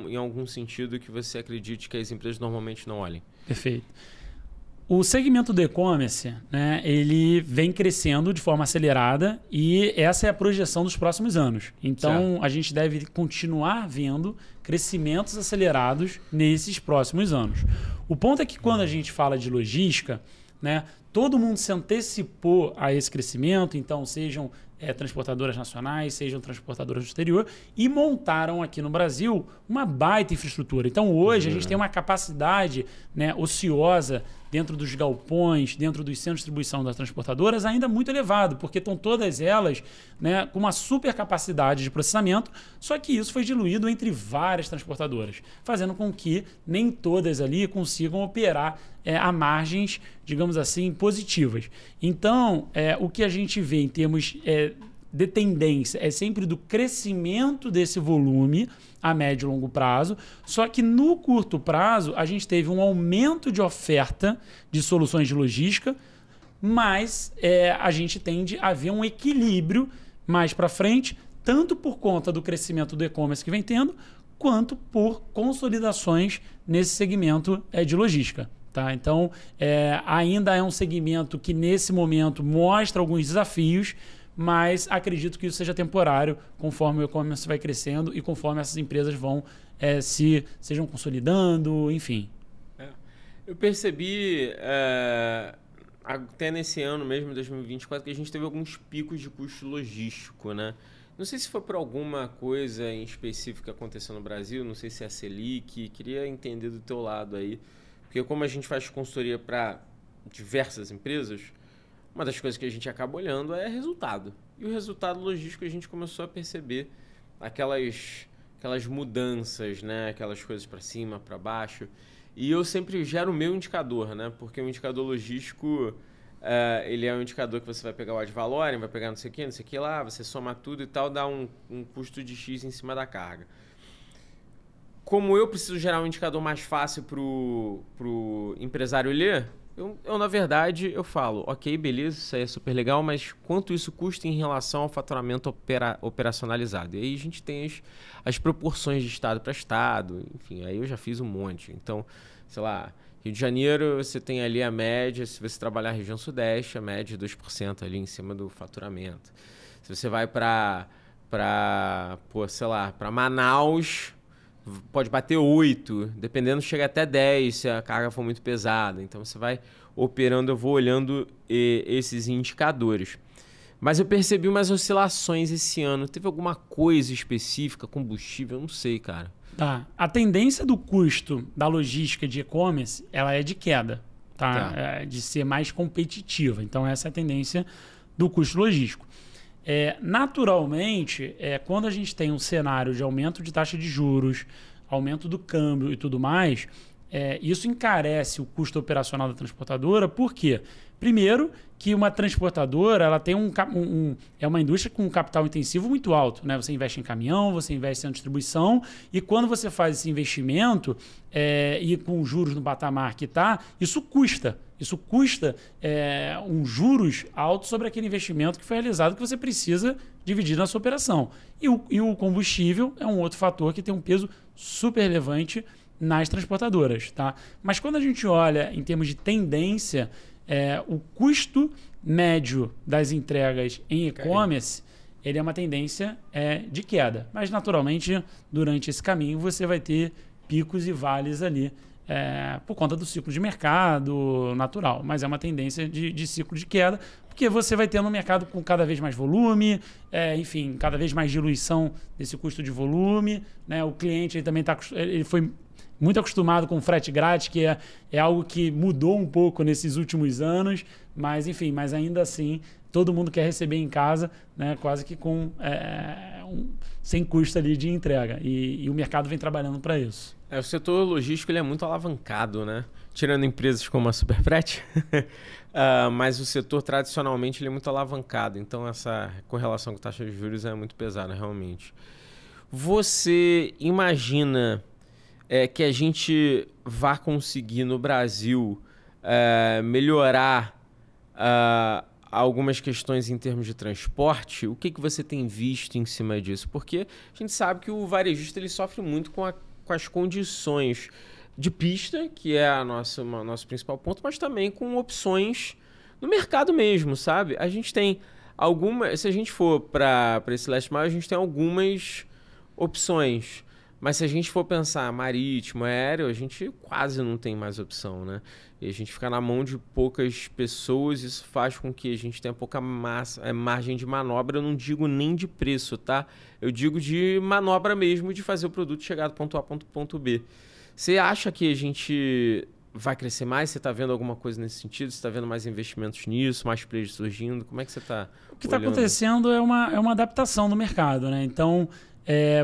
em algum sentido que você acredite que as empresas normalmente não olhem. Perfeito. O segmento do e-commerce, né, ele vem crescendo de forma acelerada e essa é a projeção dos próximos anos. Então, a gente deve continuar vendo crescimentos acelerados nesses próximos anos. O ponto é que quando a gente fala de logística, né, todo mundo se antecipou a esse crescimento, então sejam transportadoras nacionais, sejam transportadoras do exterior, e montaram aqui no Brasil uma baita infraestrutura. Então hoje a gente tem uma capacidade, né, ociosa dentro dos galpões, dentro dos centros de distribuição das transportadoras ainda muito elevado, porque estão todas elas, né, com uma super capacidade de processamento, só que isso foi diluído entre várias transportadoras, fazendo com que nem todas ali consigam operar a margens, digamos assim, positivas. Então, o que a gente vê em termos de tendência é sempre do crescimento desse volume a médio e longo prazo, só que no curto prazo a gente teve um aumento de oferta de soluções de logística, mas a gente tende a ver um equilíbrio mais para frente, tanto por conta do crescimento do e-commerce que vem tendo, quanto por consolidações nesse segmento de logística. Tá? Então, ainda é um segmento que, nesse momento, mostra alguns desafios, mas acredito que isso seja temporário, conforme o e-commerce vai crescendo e conforme essas empresas vão sejam consolidando, enfim. Eu percebi, até nesse ano mesmo, 2024, que a gente teve alguns picos de custo logístico, né? Não sei se foi por alguma coisa em específico que aconteceu no Brasil, não sei se é a Selic, queria entender do teu lado aí. Porque como a gente faz consultoria para diversas empresas, uma das coisas que a gente acaba olhando é resultado. E o resultado logístico a gente começou a perceber aquelas mudanças, né? Aquelas coisas para cima, para baixo. E eu sempre gero o meu indicador, né? Porque o indicador logístico, ele é um indicador que você vai pegar o ad valorem, vai pegar não sei o que lá, você soma tudo e tal, dá um custo de X em cima da carga. Como eu preciso gerar um indicador mais fácil pro empresário ler, eu, na verdade, eu falo, ok, beleza, isso aí é super legal, mas quanto isso custa em relação ao faturamento operacionalizado? E aí a gente tem as proporções de estado para estado, enfim, aí eu já fiz um monte. Então, sei lá, Rio de Janeiro, você tem ali a média, se você trabalhar a região sudeste, a média de 2% ali em cima do faturamento. Se você vai para Manaus, pode bater 8, dependendo, chega até 10 se a carga for muito pesada. Então você vai operando, eu vou olhando esses indicadores. Mas eu percebi umas oscilações esse ano. Teve alguma coisa específica, combustível? Eu não sei, cara. Tá. A tendência do custo da logística de e-commerce, ela é de queda, tá? De ser mais competitiva. Então essa é a tendência do custo logístico. Naturalmente, quando a gente tem um cenário de aumento de taxa de juros, aumento do câmbio e tudo mais, isso encarece o custo operacional da transportadora. Por quê? Primeiro, que uma transportadora ela tem é uma indústria com um capital intensivo muito alto, né? Você investe em caminhão, você investe em distribuição, e quando você faz esse investimento e com juros no patamar que está, isso custa. Isso custa um juros alto sobre aquele investimento que foi realizado, que você precisa dividir na sua operação. E o combustível é um outro fator que tem um peso super relevante nas transportadoras. Tá? Mas quando a gente olha em termos de tendência, o custo médio das entregas em e-commerce, ele é uma tendência de queda. Mas, naturalmente, durante esse caminho, você vai ter picos e vales ali, por conta do ciclo de mercado natural. Mas é uma tendência de ciclo de queda, porque você vai tendo um mercado com cada vez mais volume, enfim, cada vez mais diluição desse custo de volume. Né? O cliente ele também ele foi muito acostumado com frete grátis, que é algo que mudou um pouco nesses últimos anos, mas enfim, mas ainda assim todo mundo quer receber em casa, né, quase que sem custo ali de entrega, e o mercado vem trabalhando para isso. O setor logístico ele é muito alavancado, né? Tirando empresas como a Superfrete, mas o setor tradicionalmente ele é muito alavancado, então essa correlação com taxa de juros é muito pesada realmente. Você imagina que a gente vá conseguir no Brasil melhorar algumas questões em termos de transporte? O que você tem visto em cima disso? Porque a gente sabe que o varejista ele sofre muito com as condições de pista, que é o nosso principal ponto, mas também com opções no mercado mesmo, sabe? A gente tem algumas... Se a gente for para esse last mile, a gente tem algumas opções. Mas se a gente for pensar marítimo, aéreo, a gente quase não tem mais opção, né? E a gente fica na mão de poucas pessoas, isso faz com que a gente tenha pouca margem de manobra. Eu não digo nem de preço, tá? Eu digo de manobra mesmo, de fazer o produto chegar do ponto A ao ponto B. Você acha que a gente vai crescer mais? Você está vendo alguma coisa nesse sentido? Você está vendo mais investimentos nisso, mais players surgindo? Como é que você está olhando? O que está acontecendo é uma adaptação no mercado, né? Então...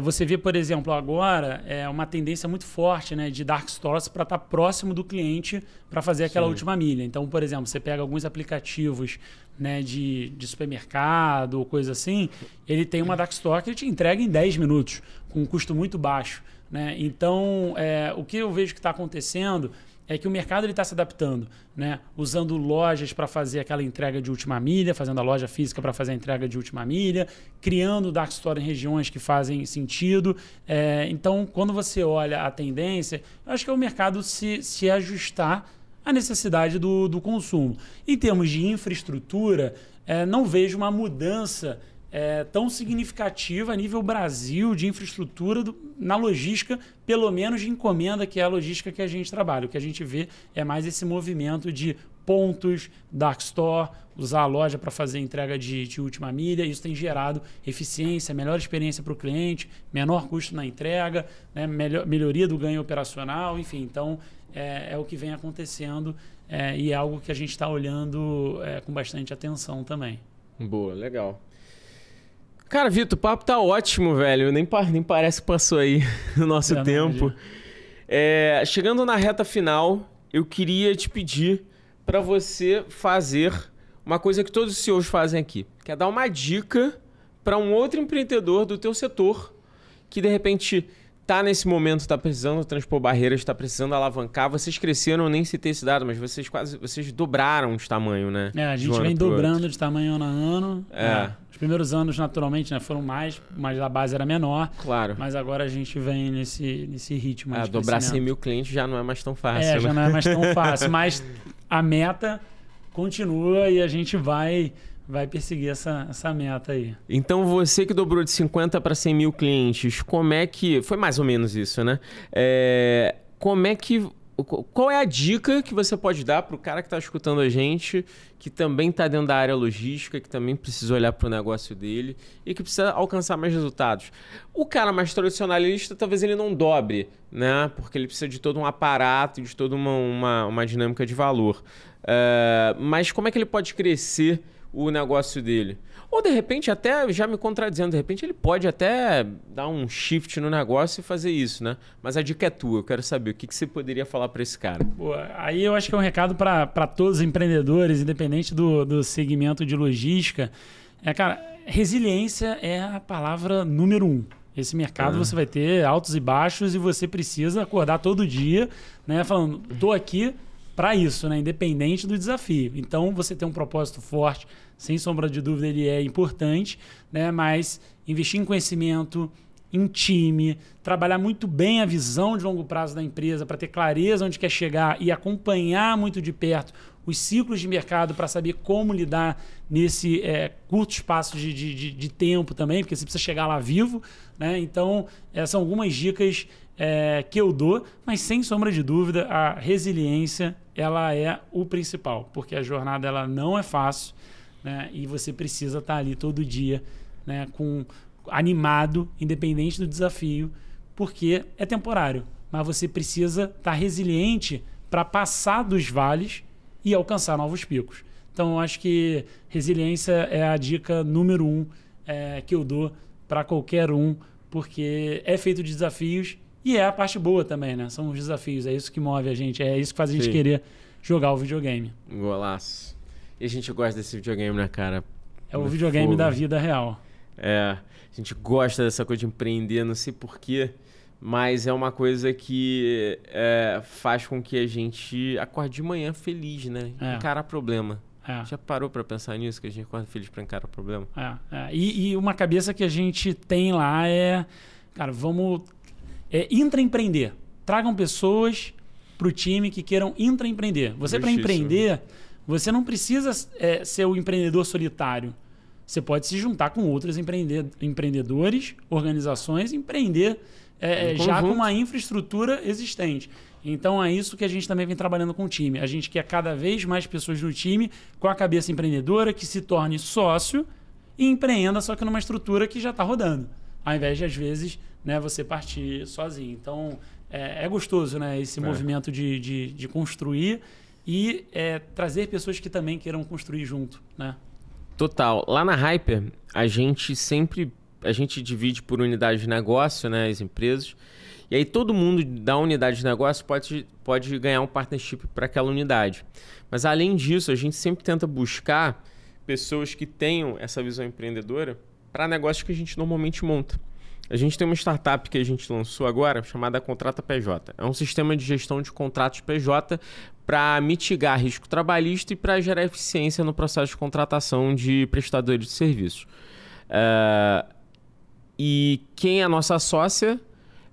você vê, por exemplo, agora uma tendência muito forte, né, de dark stores para estar próximo do cliente para fazer aquela última milha. Então, por exemplo, você pega alguns aplicativos, né, de supermercado ou coisa assim, ele tem uma dark store que ele te entrega em 10 minutos, com um custo muito baixo. Né? Então, o que eu vejo que está acontecendo é que o mercado está se adaptando, né? Usando lojas para fazer aquela entrega de última milha, fazendo a loja física para fazer a entrega de última milha, criando dark store em regiões que fazem sentido. Então, quando você olha a tendência, eu acho que é o mercado se ajustar à necessidade do consumo. Em termos de infraestrutura, não vejo uma mudança tão significativa a nível Brasil de infraestrutura na logística, pelo menos de encomenda, que é a logística que a gente trabalha. O que a gente vê é mais esse movimento de pontos, dark store, usar a loja para fazer entrega de última milha. Isso tem gerado eficiência, melhor experiência para o cliente, menor custo na entrega, né, melhoria do ganho operacional, enfim. Então, é o que vem acontecendo e é algo que a gente está olhando com bastante atenção também. Boa, legal. Cara, Vitor, o papo tá ótimo, velho. Nem parece que passou aí o nosso tempo. Chegando na reta final, eu queria te pedir para você fazer uma coisa que todos os CEOs fazem aqui, que é dar uma dica para um outro empreendedor do teu setor que, de repente, tá nesse momento, está precisando transpor barreiras, está precisando alavancar. Vocês cresceram, eu nem citei esse dado, mas vocês dobraram de tamanho, né? A gente vem dobrando de tamanho ano a ano. Os primeiros anos, naturalmente, né, foram mais, mas a base era menor. Claro. Mas agora a gente vem nesse ritmo. Dobrar 100 mil clientes já não é mais tão fácil. Né? Já não é mais tão fácil. Mas a meta continua e a gente vai perseguir essa meta aí. Então, você que dobrou de 50 para 100 mil clientes, como é que... Foi mais ou menos isso, né? Qual é a dica que você pode dar para o cara que está escutando a gente, que também está dentro da área logística, que também precisa olhar para o negócio dele e que precisa alcançar mais resultados? O cara mais tradicionalista, talvez ele não dobre, né? Porque ele precisa de todo um aparato, de toda uma dinâmica de valor. Mas como é que ele pode crescer o negócio dele? Ou, de repente, até já me contradizendo, de repente ele pode até dar um shift no negócio e fazer isso, né? Mas a dica é tua, eu quero saber o que você poderia falar para esse cara. Boa. Aí eu acho que é um recado para todos os empreendedores, independente do segmento de logística. Cara, resiliência é a palavra número 1. Esse mercado você vai ter altos e baixos e você precisa acordar todo dia, né? Falando, estou aqui para isso, né? Independente do desafio. Então, você tem um propósito forte, sem sombra de dúvida, ele é importante, né? Mas investir em conhecimento, em time, trabalhar muito bem a visão de longo prazo da empresa para ter clareza onde quer chegar e acompanhar muito de perto os ciclos de mercado para saber como lidar nesse curto espaço de tempo também, porque você precisa chegar lá vivo, né? Então, são algumas dicas que eu dou, mas sem sombra de dúvida, a resiliência ela é o principal, porque a jornada ela não é fácil, né? E você precisa estar ali todo dia, né? Animado, independente do desafio, porque é temporário, mas você precisa estar resiliente para passar dos vales e alcançar novos picos. Então, eu acho que resiliência é a dica número 1 que eu dou para qualquer um, porque é feito de desafios. E é a parte boa também, né? São os desafios, é isso que move a gente, é isso que faz a gente querer jogar o videogame. Golaço. E a gente gosta desse videogame, né, cara? É o videogame da vida real. A gente gosta dessa coisa de empreender, não sei porquê, mas é uma coisa que faz com que a gente acorde de manhã feliz, né? Encarar problema. Já parou para pensar nisso, que a gente acorda feliz para encarar problema? E uma cabeça que a gente tem lá cara, vamos... intraempreender. Tragam pessoas para o time que queiram intraempreender. Você, para empreender, você não precisa ser o empreendedor solitário. Você pode se juntar com outros empreendedores, organizações, empreender já com uma infraestrutura existente. Então, é isso que a gente também vem trabalhando com o time. A gente quer cada vez mais pessoas no time com a cabeça empreendedora, que se torne sócio e empreenda, só que numa estrutura que já está rodando. Ao invés de, às vezes, né, você partir sozinho. Então, é gostoso, né, esse movimento de construir e trazer pessoas que também queiram construir junto, né? Total. Lá na Hyper, a gente divide por unidade de negócio, né, as empresas. E aí todo mundo da unidade de negócio pode ganhar um partnership para aquela unidade. Mas além disso, a gente sempre tenta buscar pessoas que tenham essa visão empreendedora para negócios que a gente normalmente monta. A gente tem uma startup que a gente lançou agora chamada Contrata PJ. É um sistema de gestão de contratos PJ para mitigar risco trabalhista e para gerar eficiência no processo de contratação de prestadores de serviços. E quem é a nossa sócia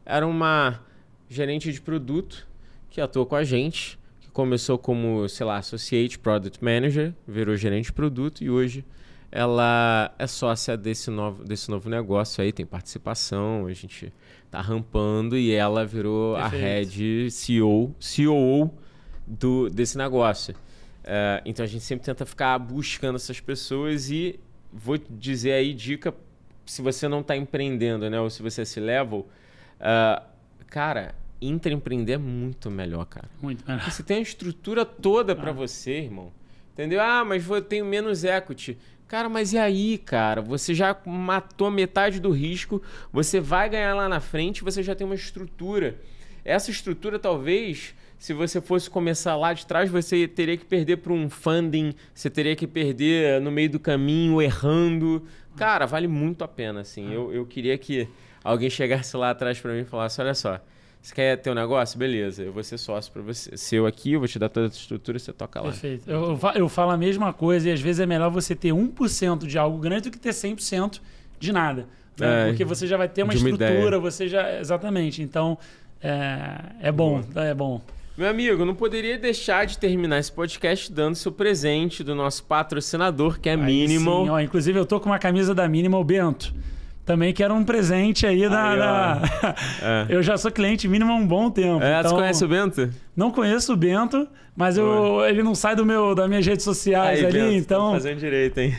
era uma gerente de produto que atuou com a gente, que começou como, sei lá, Associate Product Manager, virou gerente de produto e hoje ela é sócia desse novo negócio aí, tem participação, a gente tá rampando e ela virou Perfeito. A head COO desse negócio. Então a gente sempre tenta ficar buscando essas pessoas e vou dizer aí dica, se você não tá empreendendo, né, ou se você é C-level, cara, intraempreender é muito melhor, cara. Muito melhor. Você tem a estrutura toda para você, irmão. Entendeu? Mas eu tenho menos equity. Cara, mas e aí, cara? Você já matou metade do risco, você vai ganhar lá na frente, você já tem uma estrutura. Essa estrutura, talvez, se você fosse começar lá de trás, você teria que perder para um funding, você teria que perder no meio do caminho, errando. Cara, vale muito a pena, assim. Eu queria que alguém chegasse lá atrás para mim e falasse, olha só, você quer ter um negócio? Beleza, eu vou ser sócio para você. Seu aqui, eu vou te dar toda a estrutura e você toca lá. Perfeito. Eu falo a mesma coisa e às vezes é melhor você ter 1% de algo grande do que ter 100% de nada. Né? Porque você já vai ter uma estrutura, você já... Exatamente. Então, é bom. É bom. Meu amigo, não poderia deixar de terminar esse podcast dando seu presente do nosso patrocinador, que é Minimal. Sim, ó, inclusive, eu tô com uma camisa da Minimal, Bento. Também quero um presente aí Eu já sou cliente Minimal há um bom tempo. Então... Você conhece o Bento? Não conheço o Bento, mas ele não sai das minhas redes sociais aí, ali, Bento, então... Tá fazendo direito, hein?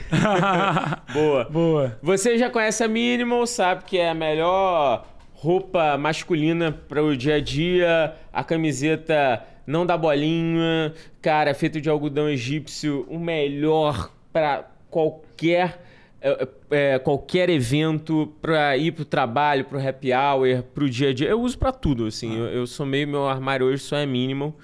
Boa. Você já conhece a Minimal, sabe que é a melhor roupa masculina para o dia a dia, a camiseta não dá bolinha, cara, é feito de algodão egípcio, o melhor para qualquer evento, para ir pro trabalho, pro happy hour, pro dia a dia. Eu uso para tudo, assim. Eu sou meu armário hoje só é Minimal.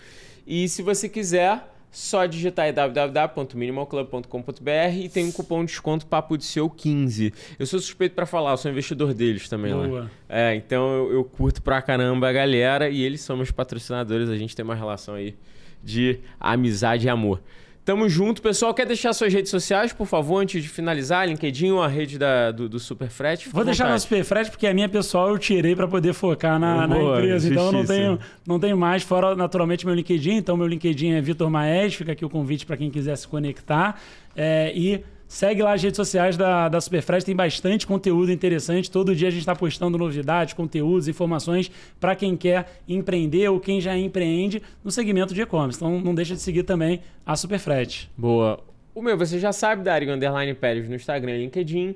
E se você quiser, só digitar aí www.minimalclub.com.br e tem um cupom de desconto Papo de Seu 15. Eu sou suspeito para falar, eu sou investidor deles também. Boa. Lá. Então eu curto pra caramba a galera e eles são meus patrocinadores. A gente tem uma relação aí de amizade e amor. Tamo junto, pessoal. Quer deixar suas redes sociais, por favor, antes de finalizar? LinkedIn ou a rede do Superfrete? Vou deixar na Superfrete porque a minha pessoal eu tirei para poder focar na empresa. Então eu não tenho mais, fora naturalmente meu LinkedIn. Então meu LinkedIn é Vitor Maes, fica aqui o convite para quem quiser se conectar. E segue lá as redes sociais da Superfrete, tem bastante conteúdo interessante. Todo dia a gente está postando novidades, conteúdos, informações para quem quer empreender ou quem já empreende no segmento de e-commerce. Então não deixa de seguir também a Superfrete. Boa. O meu, você já sabe, Dario_Pérez no Instagram e LinkedIn.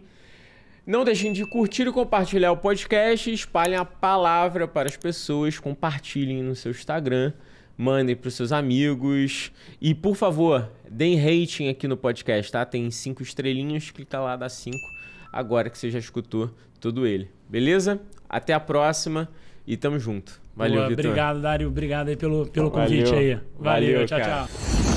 Não deixem de curtir e compartilhar o podcast. Espalhem a palavra para as pessoas. Compartilhem no seu Instagram. Mandem para os seus amigos. E, por favor, deem rating aqui no podcast, tá? Tem 5 estrelinhas, clica lá, dá 5. Agora que você já escutou todo ele. Beleza? Até a próxima e tamo junto. Valeu, Vitor. Obrigado, Dário. Obrigado aí pelo convite aí. Valeu, tchau, tchau.